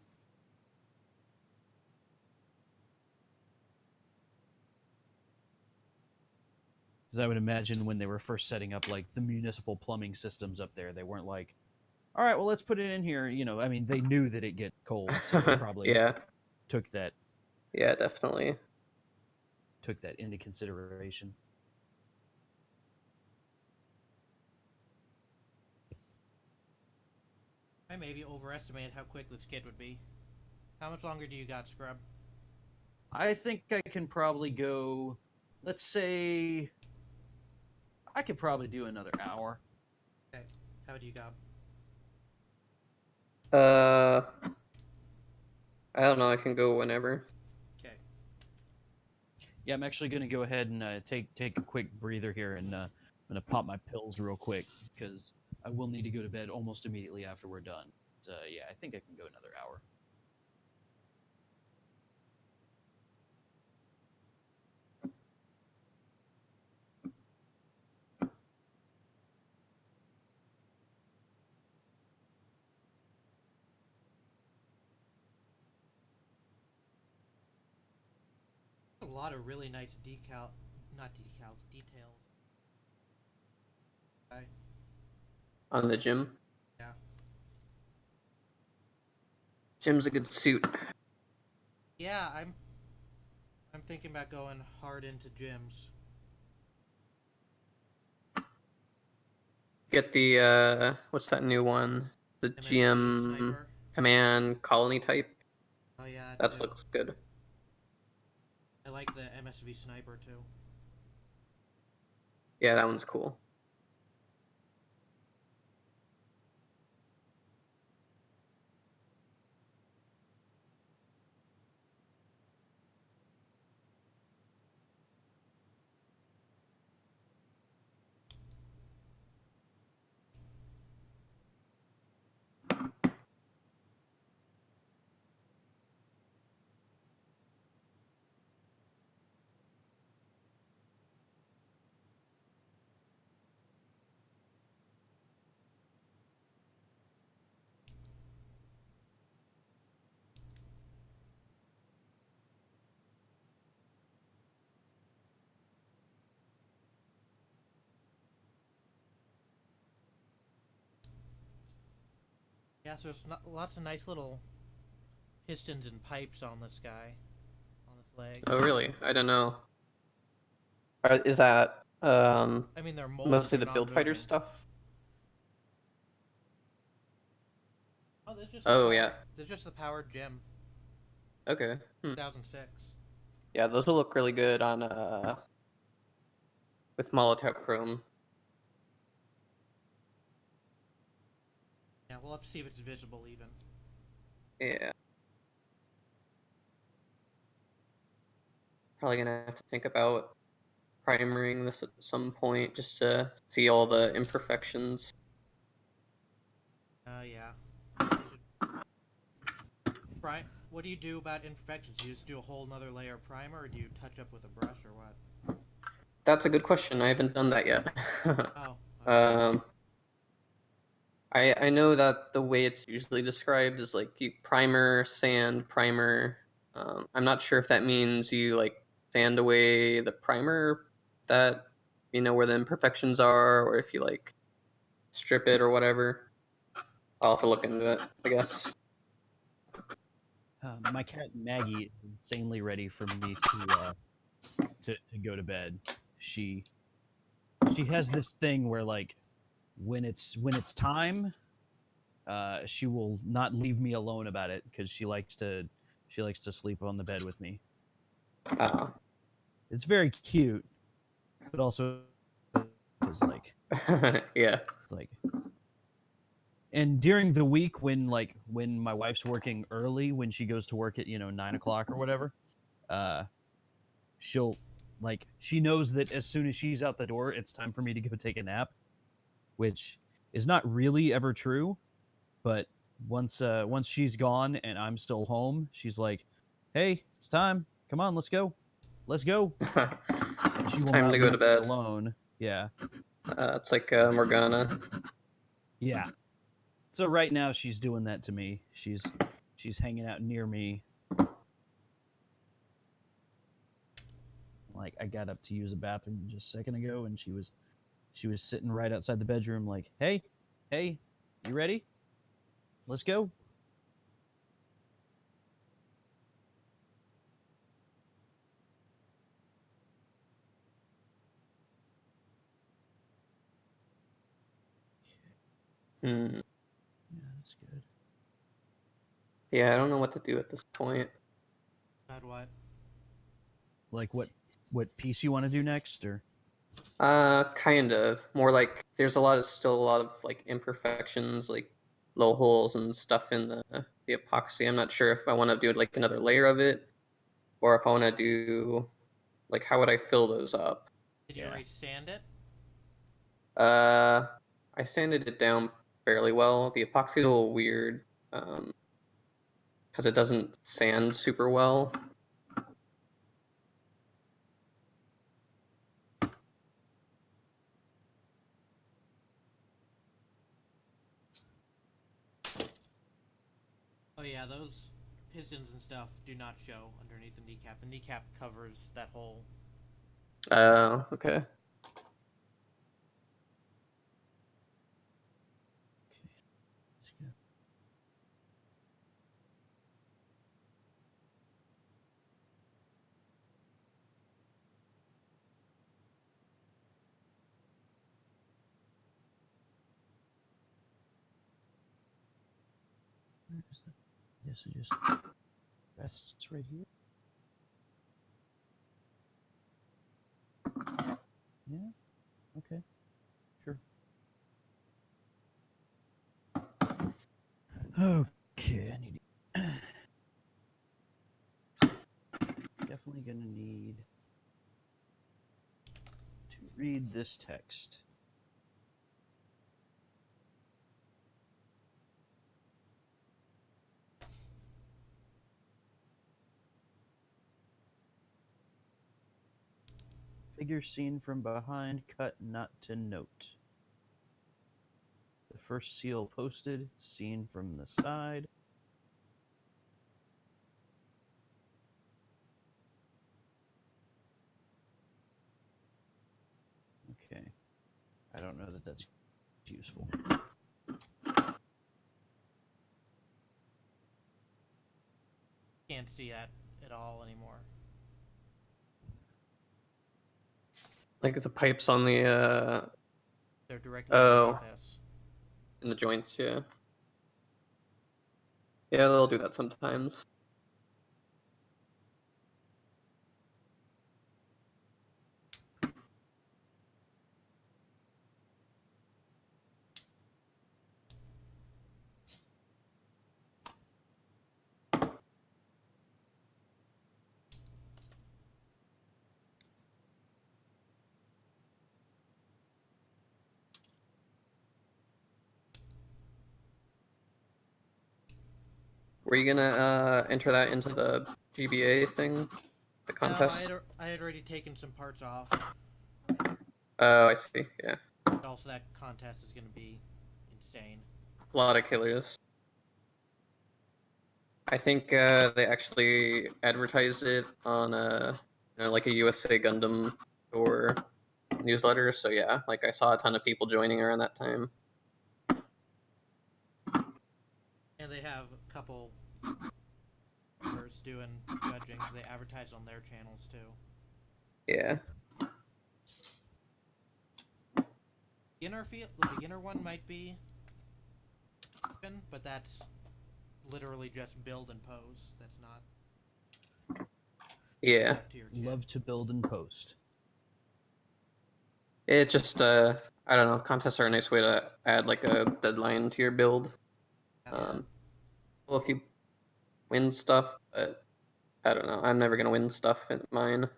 Because I would imagine when they were first setting up like the municipal plumbing systems up there, they weren't like, all right, well, let's put it in here. I mean, they knew that it gets cold, so they probably Yeah. took that Yeah, definitely. took that into consideration. I maybe overestimated how quick this kid would be. How much longer do you got, Scrub? I think I can probably go, let's say, I could probably do another hour. Okay. How do you go? I don't know. I can go whenever. Okay. Yeah, I'm actually going to go ahead and take a quick breather here, and I'm going to pop my pills real quick, because I will need to go to bed almost immediately after we're done. Yeah, I think I can go another hour. A lot of really nice details. Okay. On the gym. Yeah. Gym's a good suit. Yeah, I'm thinking about going hard into gyms. Get the what's that new one? The MSV GM Sniper. Command Colony type. Oh yeah, That too. looks good. I like the MSV Sniper too. Yeah, that one's cool. Yeah, so there's lots of nice little pistons and pipes on this guy, on this leg. Oh, really? I don't know. Is that I mean, they're molded. mostly They're the not build fighter moving. stuff? Oh, there's just Oh, yeah. There's just the powered gym. Okay. 2006. Yeah, those will look really good on with Molotov Chrome. Yeah, we'll have to see if it's visible even. Yeah. Probably gonna have to think about primering this at some point just to see all the imperfections. Yeah. Right. What do you do about imperfections? Do you just do a whole nother layer of primer, or do you touch up with a brush, or what? That's a good question. I haven't done that yet. Oh. Okay. I know that the way it's usually described is like you primer, sand, primer. I'm not sure if that means you like sand away the primer that you know where the imperfections are, or if you like strip it or whatever. I'll have to look into it, I guess. My cat Maggie is insanely ready for me to go to bed. She has this thing where, like, when it's time, she will not leave me alone about it, because she likes to sleep on the bed with me. It's very cute, but also is like Yeah. it's like. And during the week, when my wife's working early, when she goes to work at 9 o'clock or whatever, she'll she knows that as soon as she's out the door, it's time for me to go take a nap, which is not really ever true. But once she's gone and I'm still home, she's like, "Hey, it's time. Come on, let's go. Let's go." And she It's will time not to go to leave me bed. alone. Yeah. It's like Morgana. Yeah. So right now she's doing that to me. She's hanging out near me. Like, I got up to use the bathroom just a second ago, and she was sitting right outside the bedroom, like, "Hey, you ready? Let's go." Hmm. Yeah, that's good. Yeah, I don't know what to do at this point. About what? Like what piece you want to do next, or? Kind of. More like there's still a lot of like imperfections, like low holes and stuff in the epoxy. I'm not sure if I want to do like another layer of it, or if I want to do like how would I fill those up? Did you already sand it? Uh, I sanded it down fairly well. The epoxy is a little weird, because it doesn't sand super well. Oh yeah, those pistons and stuff do not show underneath the kneecap. The kneecap covers that hole. Okay. That's good. Where is that? This is just rests right here. Yeah. Okay. Sure. Okay. I need. Definitely gonna need to read this text. Figure seen from behind, cut not to note. The first seal posted, seen from the side. Okay. I don't know that that's useful. Can't see that at all anymore. Like the pipes on the They're directly oh, underneath us. in the joints, yeah. Yeah, they'll do that sometimes. Were you gonna enter that into the GBA thing? The No, contest? I had already taken some parts off. Oh, I see, yeah. Also, that contest is going to be insane. A lot of killers. I think they actually advertised it on like a USA Gundam or newsletter. So yeah, like I saw a ton of people joining around that time. And they have a couple members doing judging. They advertise on their channels too. Yeah. The beginner one might be open, but that's literally just build and pose. That's not. Yeah. Love to build and post. It just I don't know. Contests are a nice way to add like a deadline to your build. Well, if you win stuff, but I don't know. I'm never gonna win stuff in mine.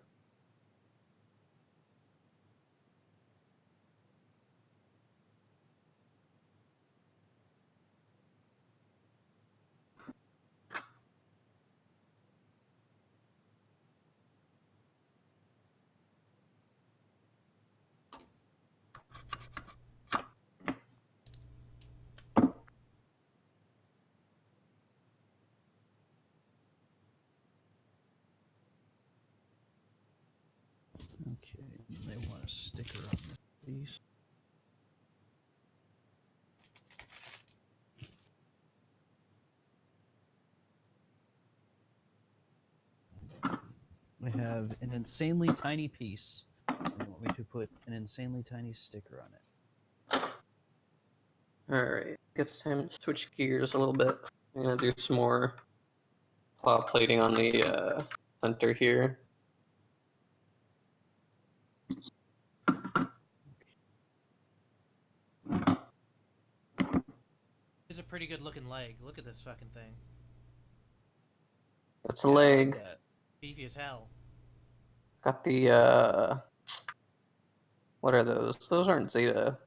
Okay, they want a sticker on this piece. I have an insanely tiny piece. They want me to put an insanely tiny sticker on it. Alright, it's time to switch gears a little bit. I'm gonna do some more plow plating on the center here. It's a pretty good looking leg. Look at this fucking thing. That's a leg. That. Beefy as hell. Got the what are those? Those aren't Zeta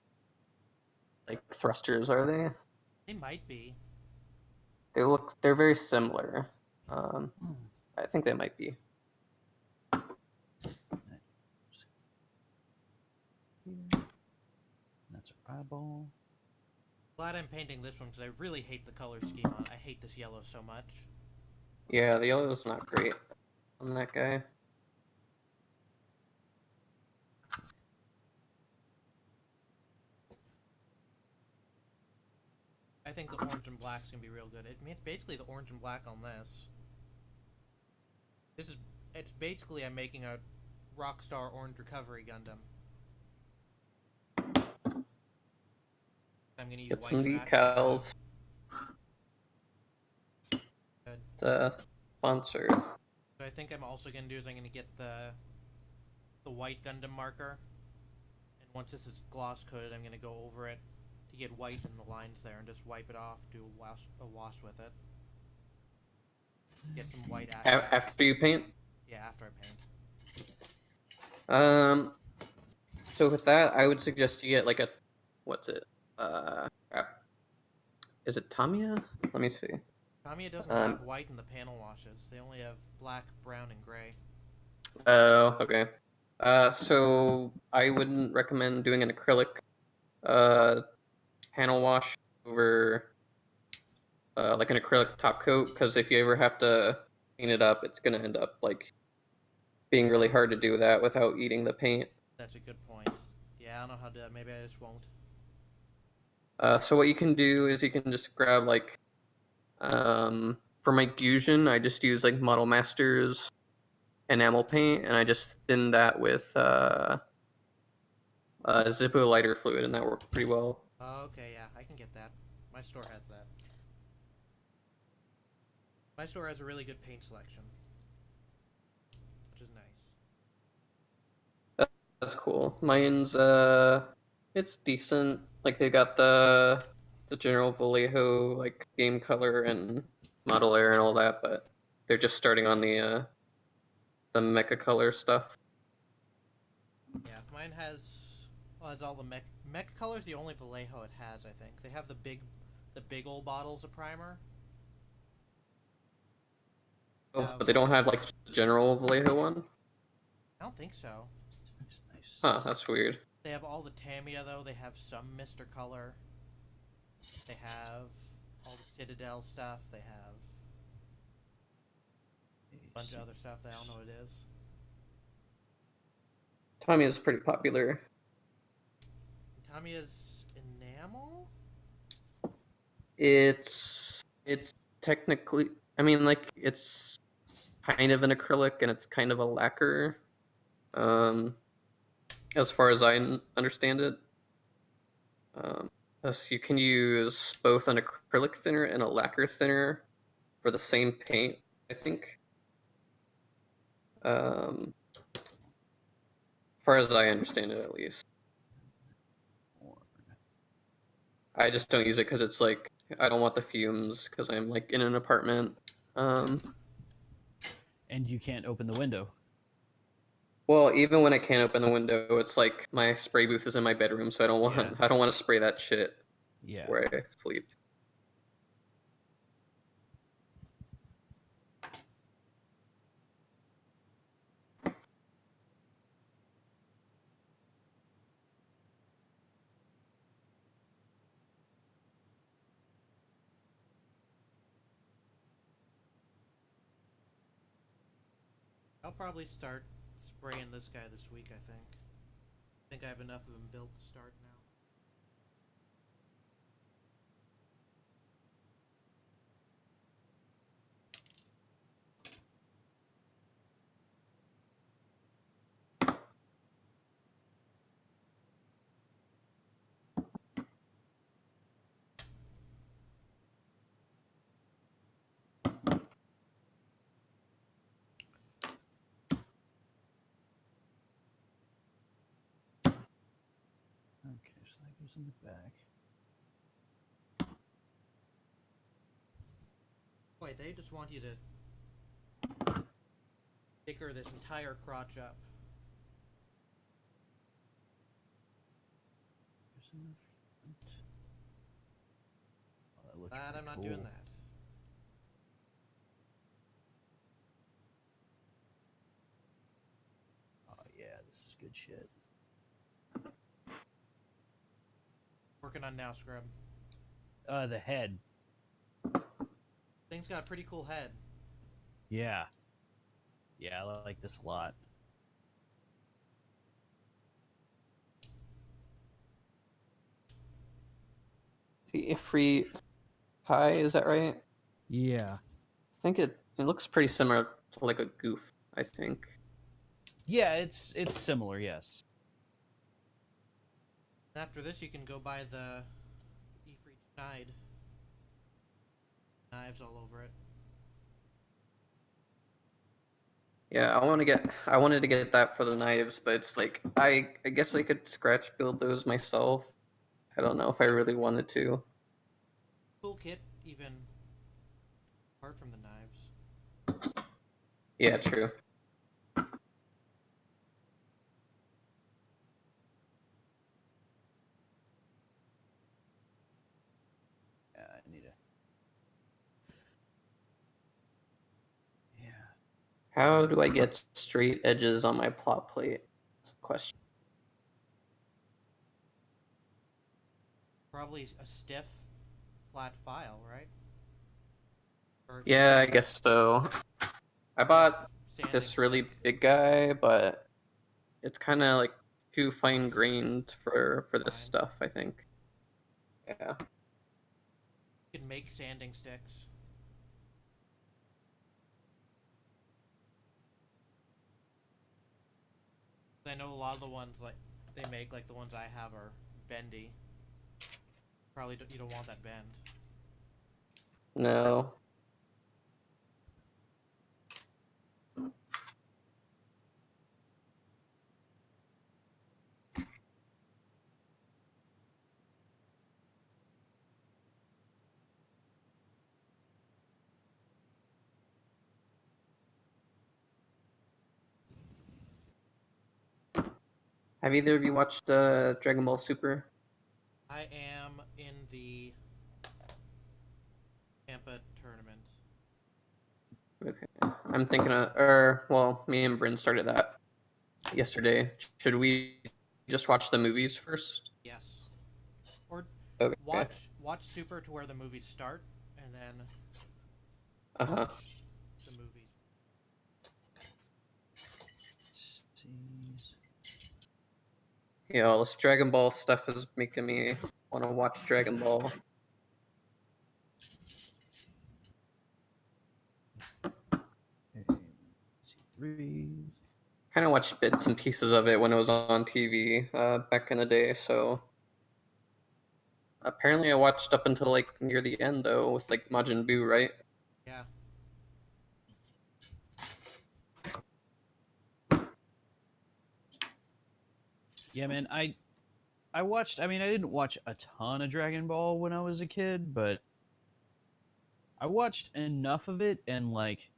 like thrusters, are they? They might be. They're very similar. I think they might be. That's our eyeball. Glad I'm painting this one because I really hate the color scheme on it. I hate this yellow so much. Yeah, the yellow is not great on that guy. I think the orange and black's gonna be real good. I mean, it's basically the orange and black on this. It's basically I'm making a Rockstar Orange Recovery Gundam. I'm gonna use Get white some tracks. decals. Good. The sponsor. So I think I'm also gonna do is I'm gonna get the white Gundam marker, and once this is gloss coated, I'm gonna go over it to get white in the lines there and just wipe it off. Do a wash with it. Get some white After you paint. Yeah, after I paint. So with that, I would suggest you get like a, what's it? Crap. Is it Tamiya? Let me see. Tamiya doesn't have white in the panel washes. They only have black, brown, and gray. Oh, okay. So I wouldn't recommend doing an acrylic panel wash over like an acrylic top coat, because if you ever have to paint it up, it's gonna end up like being really hard to do that without eating the paint. That's a good point. Yeah, I don't know how to do that. Maybe I just won't. So what you can do is you can just grab like, for my Fusion, I just use like Model Masters enamel paint, and I just thin that with Zippo lighter fluid, and that worked pretty well. Oh, okay, yeah, I can get that. My store has that. My store has a really good paint selection, which is nice. That's cool. Mine's it's decent. Like they got the general Vallejo like game color and model air and all that, but they're just starting on the mecha color stuff. Yeah, mine has all the mech colors. The only Vallejo it has, I think. They have the big old bottles of primer. Oh, but they don't have like the general Vallejo one? I don't think so. Nice. Huh, that's weird. They have all the Tamiya though. They have some Mr. Color. They have all the Citadel stuff. They have a bunch of other stuff that I don't know what it is. Tommy is pretty popular. Tamiya's enamel? It's technically, I mean, like it's kind of an acrylic and it's kind of a lacquer. As far as I understand it. So you can use both an acrylic thinner and a lacquer thinner for the same paint, I think. As far as I understand it, at least. I just don't use it because it's like, I don't want the fumes because I'm like in an apartment. And you can't open the window. Well, even when I can't open the window, it's like my spray booth is in my bedroom, so I don't want to spray that shit where I sleep. I'll probably start spraying this guy this week, I think I have enough of him built to start now. So that goes in the back. Boy, they just want you to sticker this entire crotch up. Goes in the front. Oh, that looks Glad pretty I'm not cool. doing that. Oh yeah, this is good shit. Working on now, Scrub. The head. Thing's got a pretty cool head. Yeah. Yeah, I like this a lot. The Ifrit High, is that right? Yeah. I think it looks pretty similar to like a goof, I think. Yeah, it's similar, yes. After this, you can go buy the Ifrit Schneid. Knives all over it. Yeah, I wanted to get that for the knives, but it's like I guess I could scratch build those myself. I don't know if I really wanted to. Cool kit, even apart from the knives. Yeah, true. Yeah, I need to. Yeah. How do I get straight edges on my plot plate? That's the question. Probably a stiff, flat file, right? Or Yeah, I guess so. I bought sanding this really stick. big guy, but it's kind of like too fine grained for this Fine. stuff, I think. Yeah. You can make sanding sticks. I know a lot of the ones like they make, like the ones I have, are bendy. Probably you don't want that bend. No. Have either of you watched Dragon Ball Super? I am in the Tampa tournament. Okay. I'm thinking well, me and Bryn started that yesterday. Should we just watch the movies first? Yes. Or Okay. watch Super to where the movies start, and then Uh-huh. watch the movies. Yeah, all this Dragon Ball stuff is making me want to watch Dragon Ball. Three. Kind of watched bits and pieces of it when it was on TV back in the day, so apparently I watched up until like near the end though with like Majin Buu, right? Yeah. Yeah, man, I watched. I mean, I didn't watch a ton of Dragon Ball when I was a kid, but I watched enough of it, and like,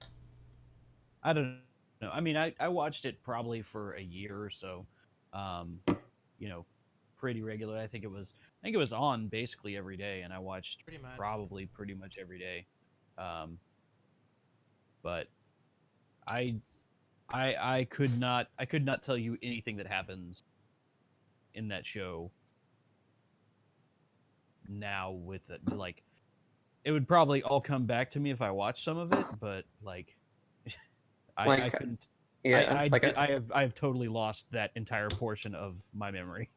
I don't know. I mean, I watched it probably for a year or so. Um, you know, pretty regular. I think it was on basically every day, and I watched Pretty much. probably pretty much every day. But I I could not tell you anything that happens in that show now with it. Like, it would probably all come back to me if I watched some of it, but like I Like, couldn't. yeah, I have totally lost that entire portion of my memory.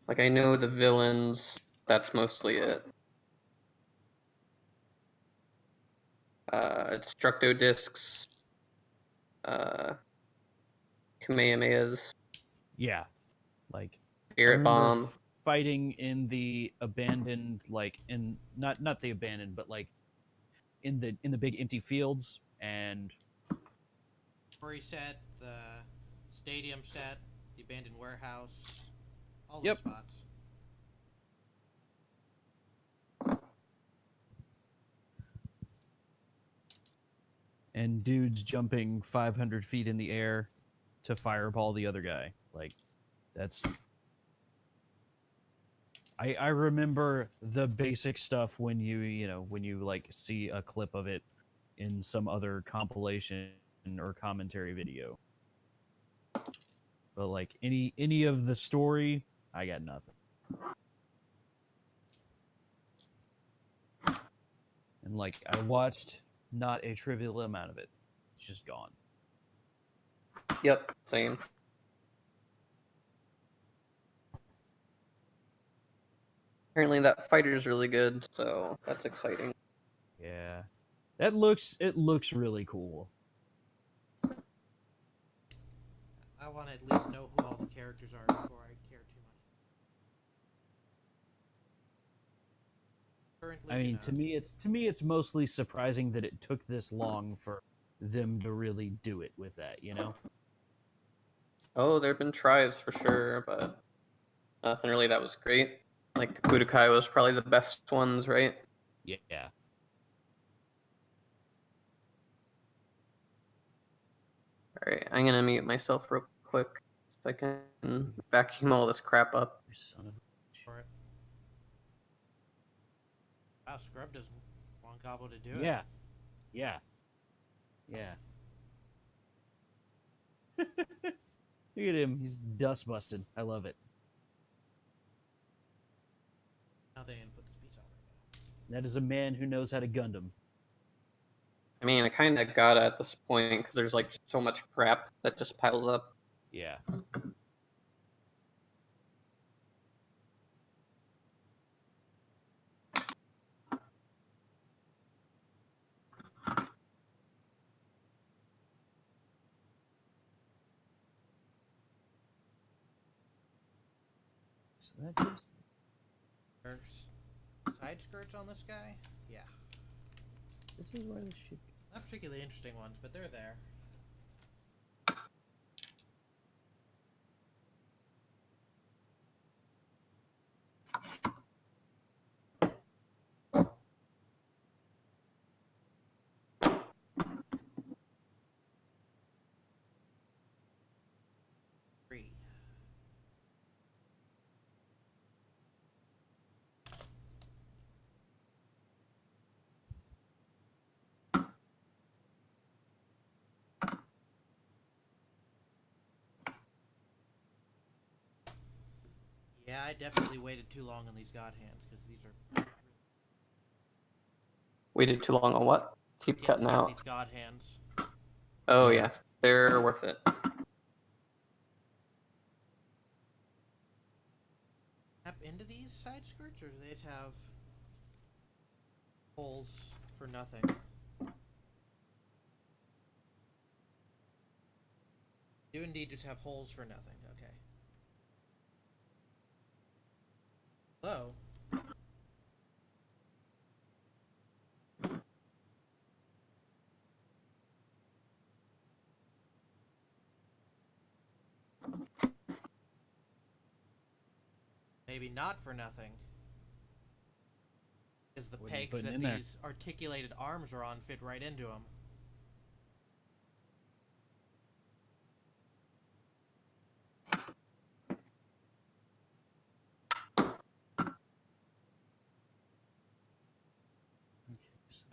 like I know the villains. That's mostly it. Destructo discs, uh, Kamehamehas, Yeah, like I Spirit remember Bomb. fighting in the abandoned, like in not the abandoned, but like in the big empty fields, and Quarry set, the stadium set, the abandoned warehouse, all the Yep. spots. and dudes jumping 500 feet in the air to fireball the other guy. Like, that's... I remember the basic stuff when when you like see a clip of it in some other compilation or commentary video. But like any of the story, I got nothing. And like I watched not a trivial amount of it. It's just gone. Yep, same. Apparently that fighter's really good, so that's exciting. Yeah. It looks really cool. I want to at least know who all the characters are before I care too much. Currently, I mean, to me it's mostly surprising that it took this long for them to really do it with that, you know? Oh, there have been tries for sure, but nothing really that was great. Like Budokai was probably the best ones, right? Yeah. Alright, I'm gonna mute myself real quick so I can vacuum all this crap up. You son of a... for it. Wow, Scrub doesn't want Gobbo to do it. Yeah. Yeah. Yeah. Look at him. He's dust busted. I love it. Now they didn't put this piece on right now. That is a man who knows how to Gundam. I mean, I kind of got it at this point because there's like so much crap that just piles up. Yeah. So that gives... There's side skirts on this guy? Yeah. This is where this should be. Not particularly interesting ones, but they're there. Three. Yeah, I definitely waited too long on these God hands because these are Waited too long on what? Keep cutting out. these God hands. Oh yeah, they're worth it. Tap into these side skirts, or do they just have holes for nothing? Do indeed just have holes for nothing. Okay. Hello. Maybe not for nothing. Because the What are you pegs putting that in there? these articulated arms are on fit right into them.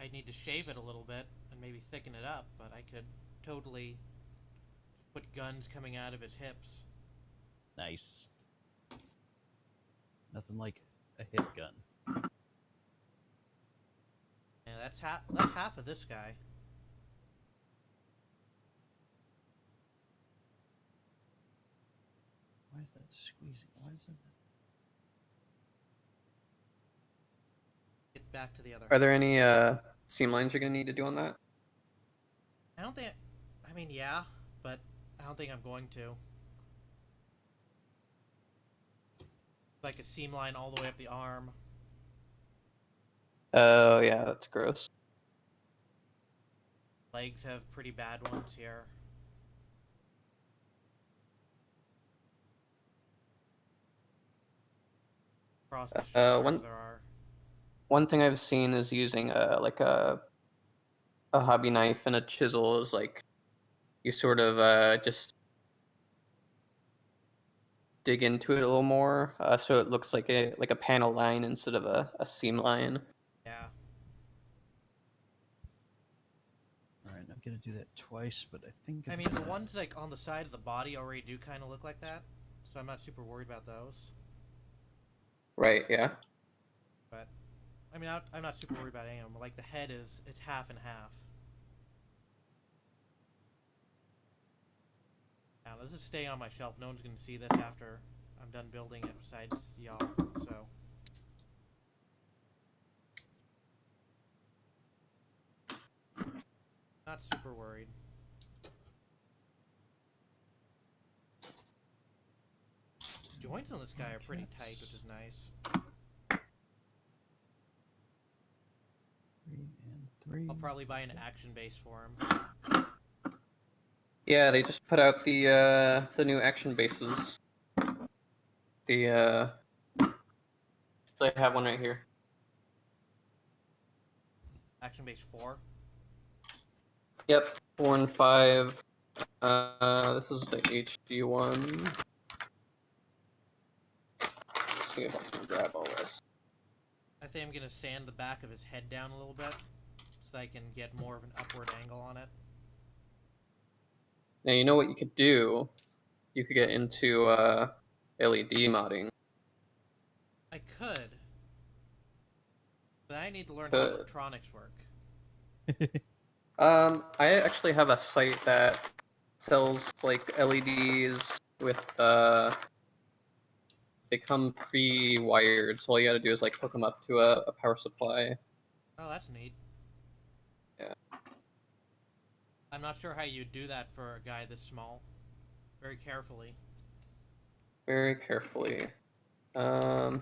I need to shave it a little bit and maybe thicken it up, but I could totally just put guns coming out of his hips. Nice. Nothing like a hip gun. Yeah, that's half of this guy. Why is that squeezing? Why is that? Get back to the other. Are there any seam lines you're gonna need to do on that? I don't think. I mean, yeah, but I don't think I'm going to. Like a seam line all the way up the arm. Oh yeah, that's gross. Legs have pretty bad ones here. Across the shoulders there are. One thing I've seen is using like a a hobby knife and a chisel is like you sort of just dig into it a little more, so it looks like a panel line instead of a seam line. Yeah. All right, I'm gonna do that twice, but I think. I mean, the ones like on the side of the body already do kind of look like that, so I'm not super worried about those. Right. Yeah. But I mean, I'm not super worried about any of them. Like the head it's half and half. Now this is staying on my shelf. No one's gonna see this after I'm done building it, besides y'all. So. Not super worried. Joints on this guy are pretty tight, which is nice. 3 and 3. I'll probably buy an action base for him. Yeah, they just put out the new action bases. They have one right here. Action base 4. Yep, 4 and 5. This is the HD one. Let's see if I can grab all this. I think I'm gonna sand the back of his head down a little bit, so I can get more of an upward angle on it. Now you know what you could do? You could get into LED modding. I could, but I need to learn how electronics work. I actually have a site that sells like LEDs with they come pre-wired, so all you gotta do is like hook them up to a power supply. Oh, that's neat. Yeah. I'm not sure how you do that for a guy this small. Very carefully. Very carefully. So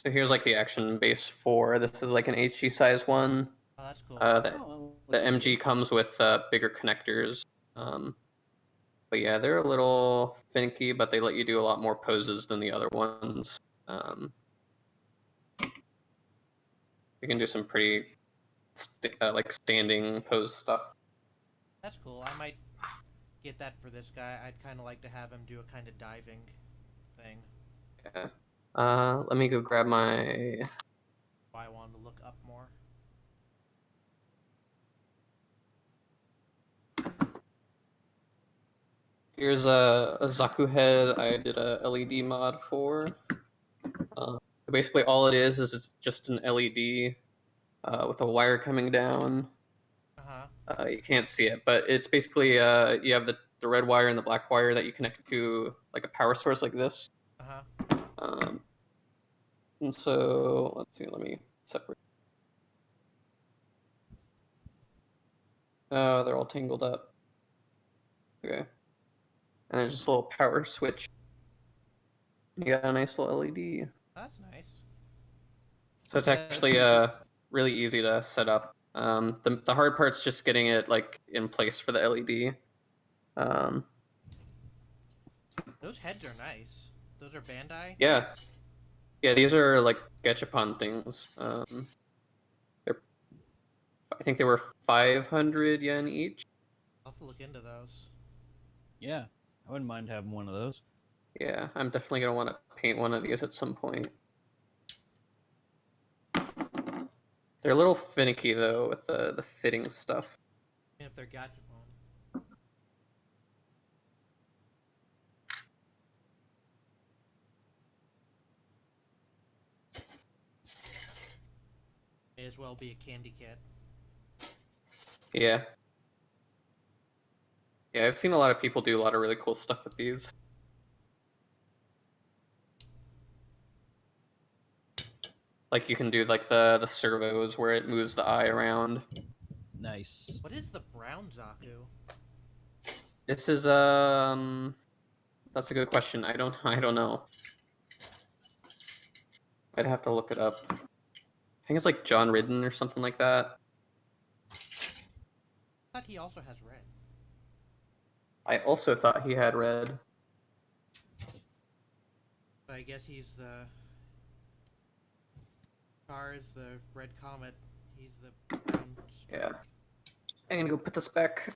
here's like the action base 4. This is like an HG size one. Oh, that's cool. The MG comes with bigger connectors. But yeah, they're a little finicky, but they let you do a lot more poses than the other ones. You can do some pretty like standing pose stuff. That's cool. I might get that for this guy. I'd kind of like to have him do a kind of diving thing. Yeah. Let me go grab my. I want him to look up more. Here's a Zaku head I did a LED mod for. Basically, all it is it's just an LED with a wire coming down. You can't see it, but it's basically you have the red wire and the black wire that you connect to like a power source like this. And so let's see, let me separate. Oh, they're all tangled up. Okay. And there's just a little power switch. You got a nice little LED. That's nice. So it's actually really easy to set up. The hard part's just getting it like in place for the LED. Those heads are nice. Those are Bandai? Yeah. Yeah, these are like Gachapon things. I think they were 500 yen each. I'll have to look into those. Yeah, I wouldn't mind having one of those. Yeah, I'm definitely going to want to paint one of these at some point. They're a little finicky, though, with the fitting stuff. And if they're Gachapon. May as well be a candy kit. Yeah. Yeah, I've seen a lot of people do a lot of really cool stuff with these. Like you can do like the servos where it moves the eye around. Nice. What is the brown Zaku? This is that's a good question. I don't know. I'd have to look it up. I think it's like John Ridden or something like that. I thought he also has red. I also thought he had red. But I guess he's the... Car is the red comet. He's the brown Yeah. I'm gonna go put this back.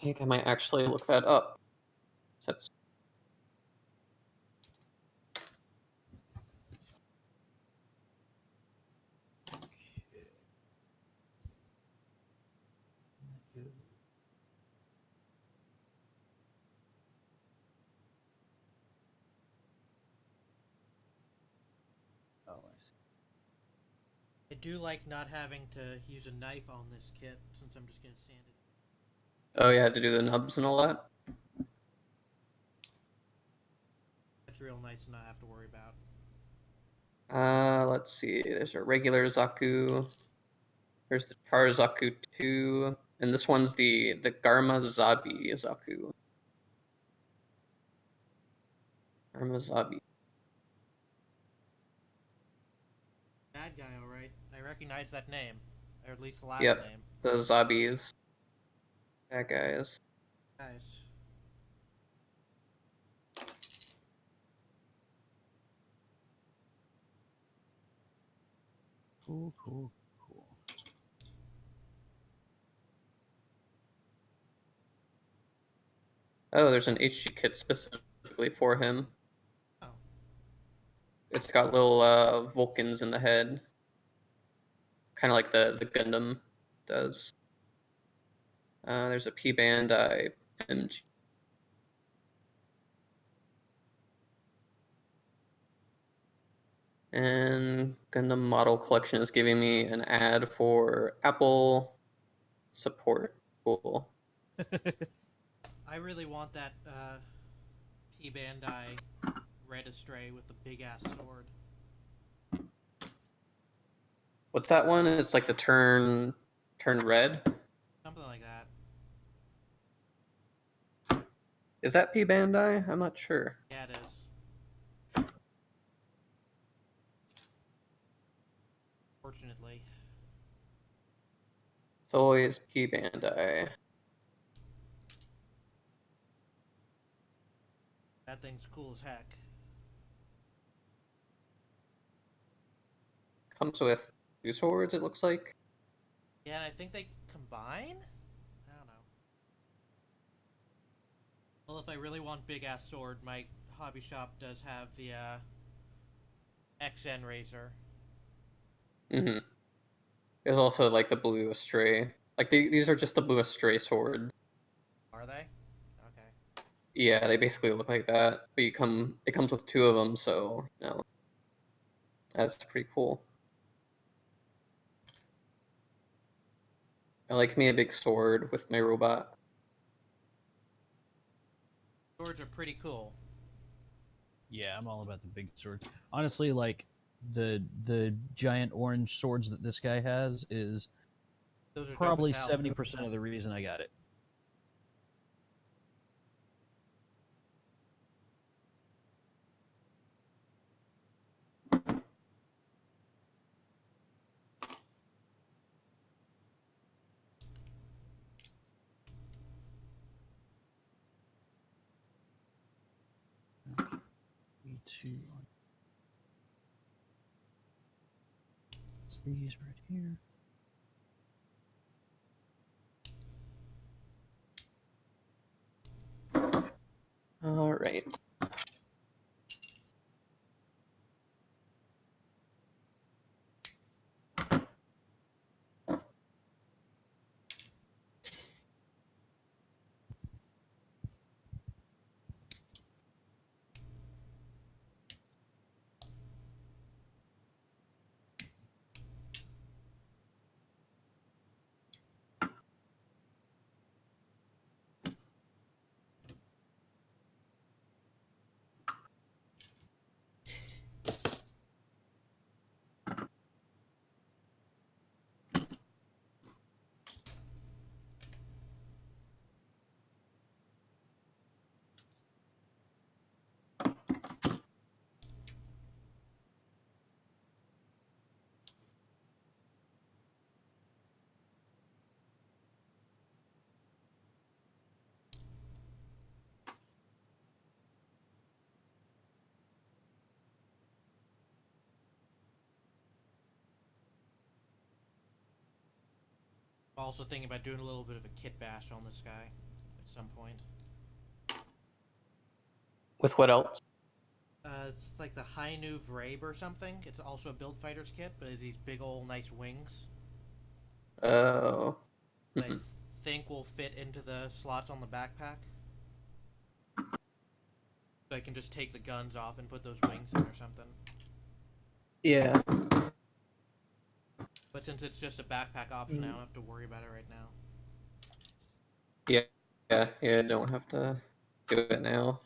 I think I might actually look that up. That's Oh, I see. I do like not having to use a knife on this kit since I'm just gonna sand it. oh yeah, to do the nubs and all that. That's real nice to not have to worry about. Let's see. There's a regular Zaku. There's the Zaku 2, and this one's the Garma Zabi Zaku. Garma Zabi. Bad guy, alright. I recognize that name. Or at least the last Yep, name. the Zabis. That guys. Guys. Cool. Oh, there's an HG kit specifically for him. Oh. It's got little Vulcans in the head, kind of like the Gundam does. There's a P Bandai MG. And Gundam Model Collection is giving me an ad for Apple support. Cool. I really want that P Bandai Red Astray with the big ass sword. What's that one? It's like the turn red. Something like that. Is that P Bandai? I'm not sure. Yeah, it is. Fortunately. It's always P Bandai. That thing's cool as heck. Comes with 2 swords, it looks like. Yeah, and I think they combine? I don't know. Well, if I really want big ass sword, my hobby shop does have the XN Razor. Mm-hmm. There's also like the blue Astray. Like these are just the blue Astray swords. Are they? Okay. Yeah, they basically look like that. But it comes with 2 of them, so that's pretty cool. I like me a big sword with my robot. Swords are pretty cool. Yeah, I'm all about the big sword. Honestly, like the giant orange swords that this guy has is Those are probably dope as hell. 70% of the reason I got it. Me too. It's these right here. All right. I'm also thinking about doing a little bit of a kit bash on this guy at some point. With what else? It's like the High New Vrabe or something. It's also a build fighter's kit, but it's these big old nice wings. Oh. That I think will fit into the slots on the backpack. So I can just take the guns off and put those wings in or something. Yeah. But since it's just a backpack option, I don't have to worry about it right now. Yeah, don't have to do it now.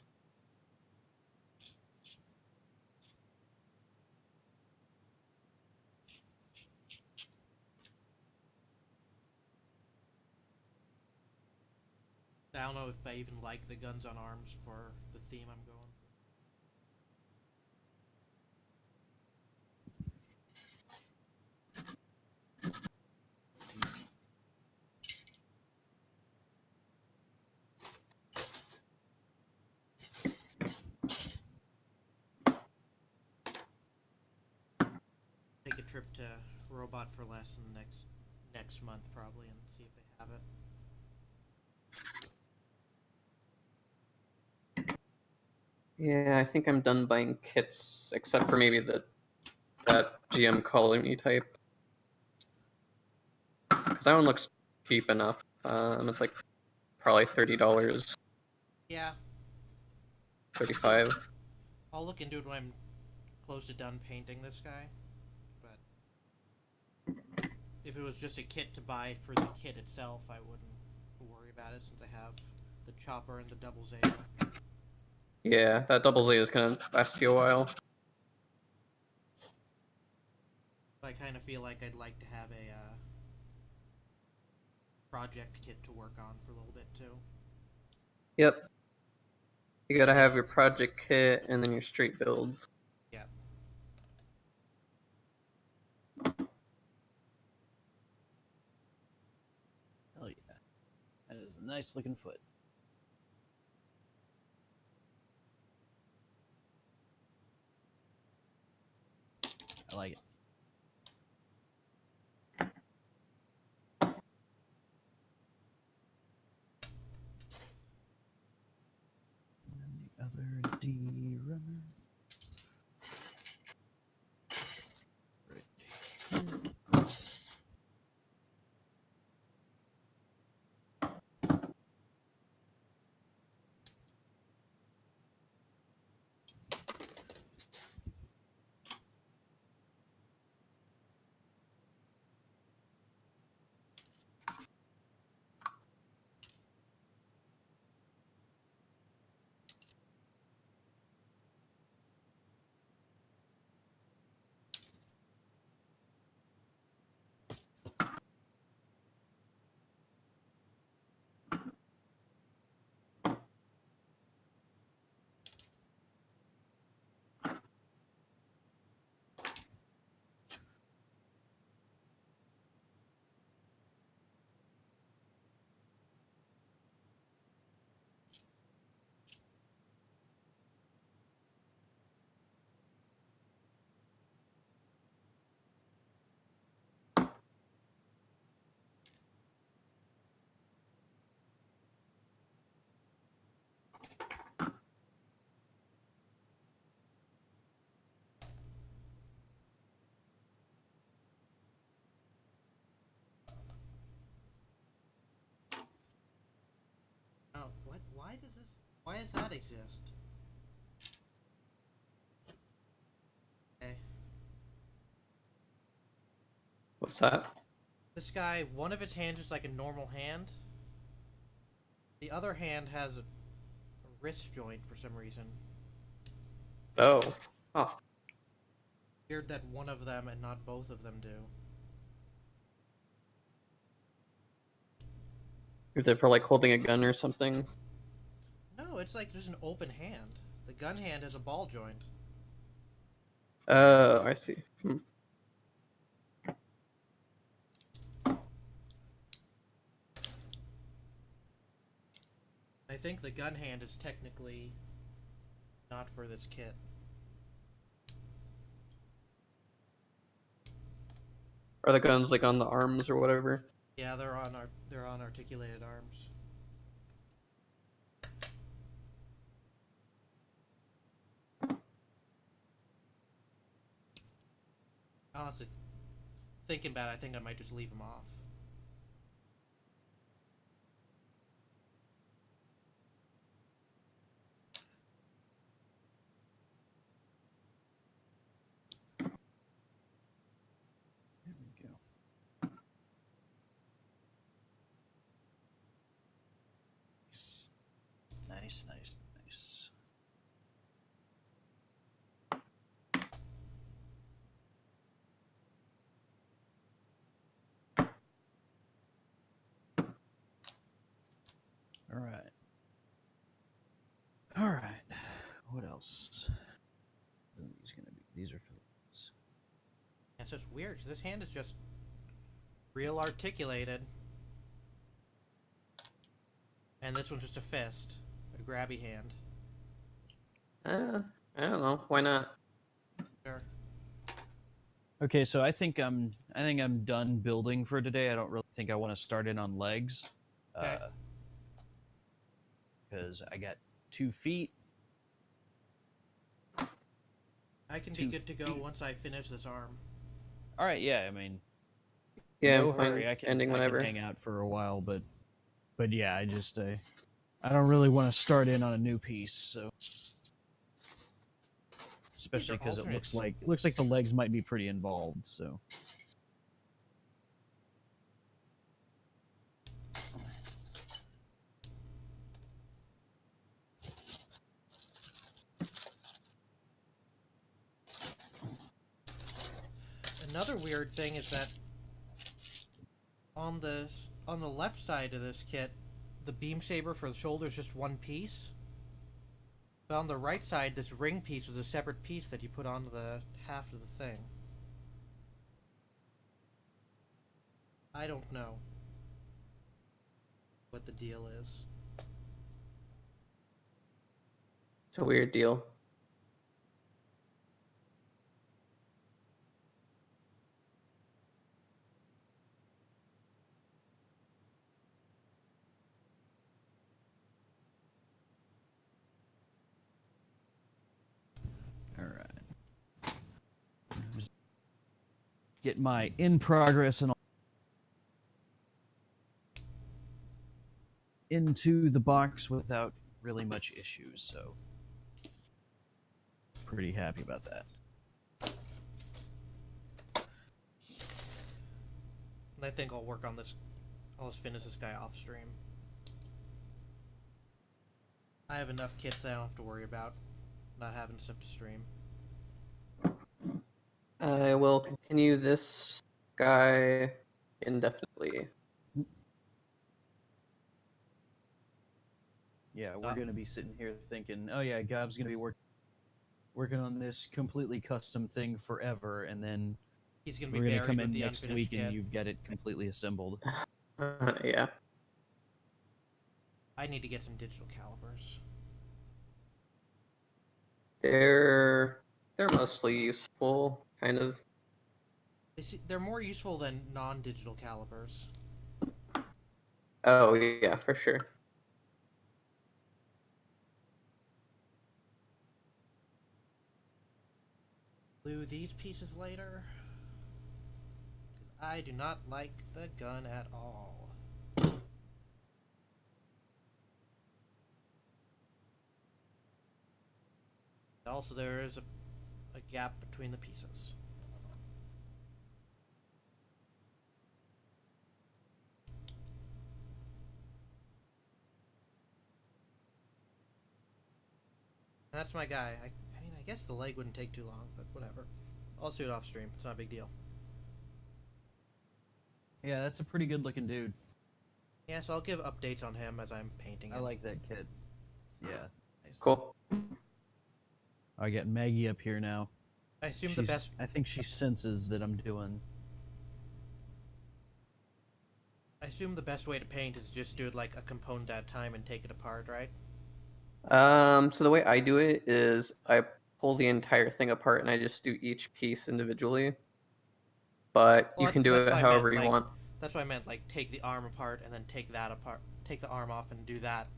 I don't know if I even like the guns on arms for the theme I'm going for. Take a trip to Robot for Less in the next month probably and see if they have it. Yeah, I think I'm done buying kits, except for maybe that GM colony type. Because that one looks cheap enough. It's like probably $30, Yeah, $35. I'll look into it when I'm close to done painting this guy. But if it was just a kit to buy for the kit itself, I wouldn't worry about it since I have the chopper and the double Zeta. Yeah, that double Z is gonna last you a while. I kind of feel like I'd like to have a project kit to work on for a little bit too. Yep. You gotta have your project kit and then your straight builds. Yeah. Hell yeah. That is a nice looking foot. I like it. And the other D runner. Oh, what? Why does this? Why does that exist? Okay. What's that? This guy, one of his hands is like a normal hand. The other hand has a wrist joint for some reason. Oh. Oh. Weird that one of them and not both of them do. Is it for like holding a gun or something? No, it's like just an open hand. The gun hand is a ball joint. Oh, I see. I think the gun hand is technically not for this kit. Are the guns like on the arms or whatever? Yeah, they're on articulated arms. Honestly, thinking about it, I think I might just leave them off. There we go. Nice, nice, nice. All right. All right. What else? What are these gonna be? These are for these. Yeah, so it's weird because this hand is just real articulated, and this one's just a fist, a grabby hand. I don't know. Why not? Sure. Okay, so I think I'm done building for today. I don't really think I want to start in on legs. Okay. Because I got 2 feet. I can be good to go once I finish this arm. All right, yeah. I mean, Yeah, no I'm fine hurry. I ending whenever. can hang out for a while, but yeah, I don't really want to start in on a new piece. So, especially because it looks like the legs might be pretty involved. So. Another weird thing is that on the left side of this kit, the beam saber for the shoulder is just one piece. But on the right side, this ring piece was a separate piece that you put onto the half of the thing. I don't know what the deal is. It's a weird deal. All right. Just get my in progress and into the box without really much issues. So, pretty happy about that. And I think I'll work on this. I'll just finish this guy off stream. I have enough kits that I don't have to worry about not having stuff to stream. I will continue this guy indefinitely. Yeah, we're gonna be sitting here thinking, oh yeah, Gob's gonna be working on this completely custom thing forever, and then He's gonna be we're gonna buried come with in the next unfinished week and kit. you've got it completely assembled. Yeah. I need to get some digital calipers. They're mostly useful, kind of. They're more useful than non-digital calipers. Oh yeah, for sure. Glue these pieces later. I do not like the gun at all. Also, there is a gap between the pieces. And that's my guy. I mean, I guess the leg wouldn't take too long, but whatever. I'll do it off stream. It's not a big deal. Yeah, that's a pretty good looking dude. Yeah, so I'll give updates on him as I'm painting him. I like that kid. Yeah. Nice. Cool. I got Maggie up here now. I assume the best. I think she senses that I'm doing. I assume the best way to paint is just do it like a component at a time and take it apart, right? So the way I do it is I pull the entire thing apart and I just do each piece individually. But you can do it however you want. That's what I meant. Like, take the arm apart and then take that apart. Take the arm off and do that.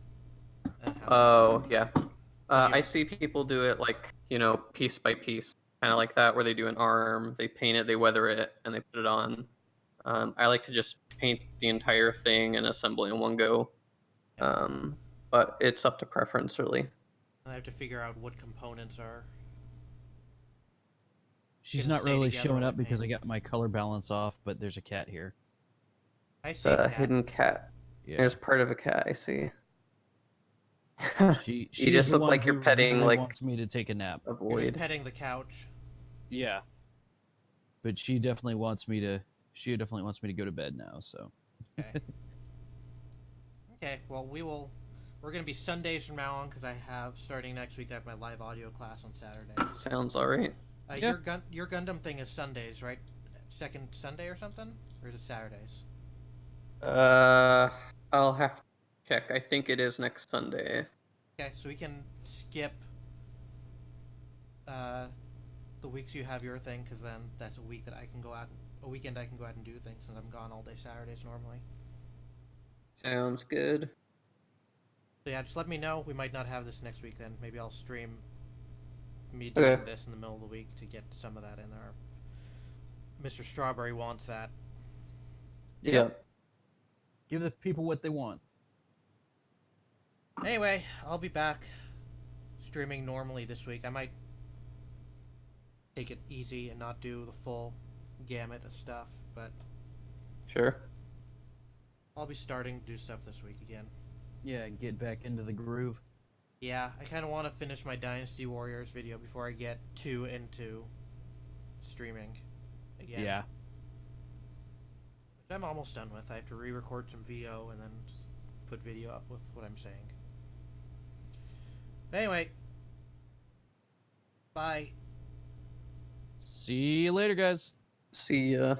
And have Oh, yeah. you- I see people do it like, piece by piece, kind of like that, where they do an arm, they paint it, they weather it, and they put it on. I like to just paint the entire thing and assemble it in one go. But it's up to preference, really. I have to figure out what components are. She's Gonna not stay really together showing when up we because I paint. got my color balance off, but there's a cat here. I see. The Cat. hidden cat. Yeah. There's part of a cat, I see. She You is just the look one like you're who petting, really like, wants me to take a nap. a You're just void. petting the couch. Yeah. But she definitely wants me to go to bed now, so. Okay. Okay. Well, we're gonna be Sundays from now on because starting next week I have my live audio class on Saturdays. Sounds alright. Yeah. Your Gundam thing is Sundays, right? Second Sunday or something, or is it Saturdays? I'll have to check. I think it is next Sunday. Okay, so we can skip the weeks you have your thing, because then that's a weekend I can go out and do things since I'm gone all day Saturdays normally. Sounds good. So yeah, just let me know. We might not have this next week then. Maybe I'll stream me doing Okay. this in the middle of the week to get some of that in there. Mr. Strawberry wants that. Yeah. Give the people what they want. Anyway, I'll be back streaming normally this week. I might take it easy and not do the full gamut of stuff, but Sure. I'll be starting to do stuff this week again. Yeah, get back into the groove. Yeah, I kind of want to finish my Dynasty Warriors video before I get too into streaming again. Yeah. Which I'm almost done with. I have to re-record some VO and then just put video up with what I'm saying. Anyway, bye. See you later, guys. See ya.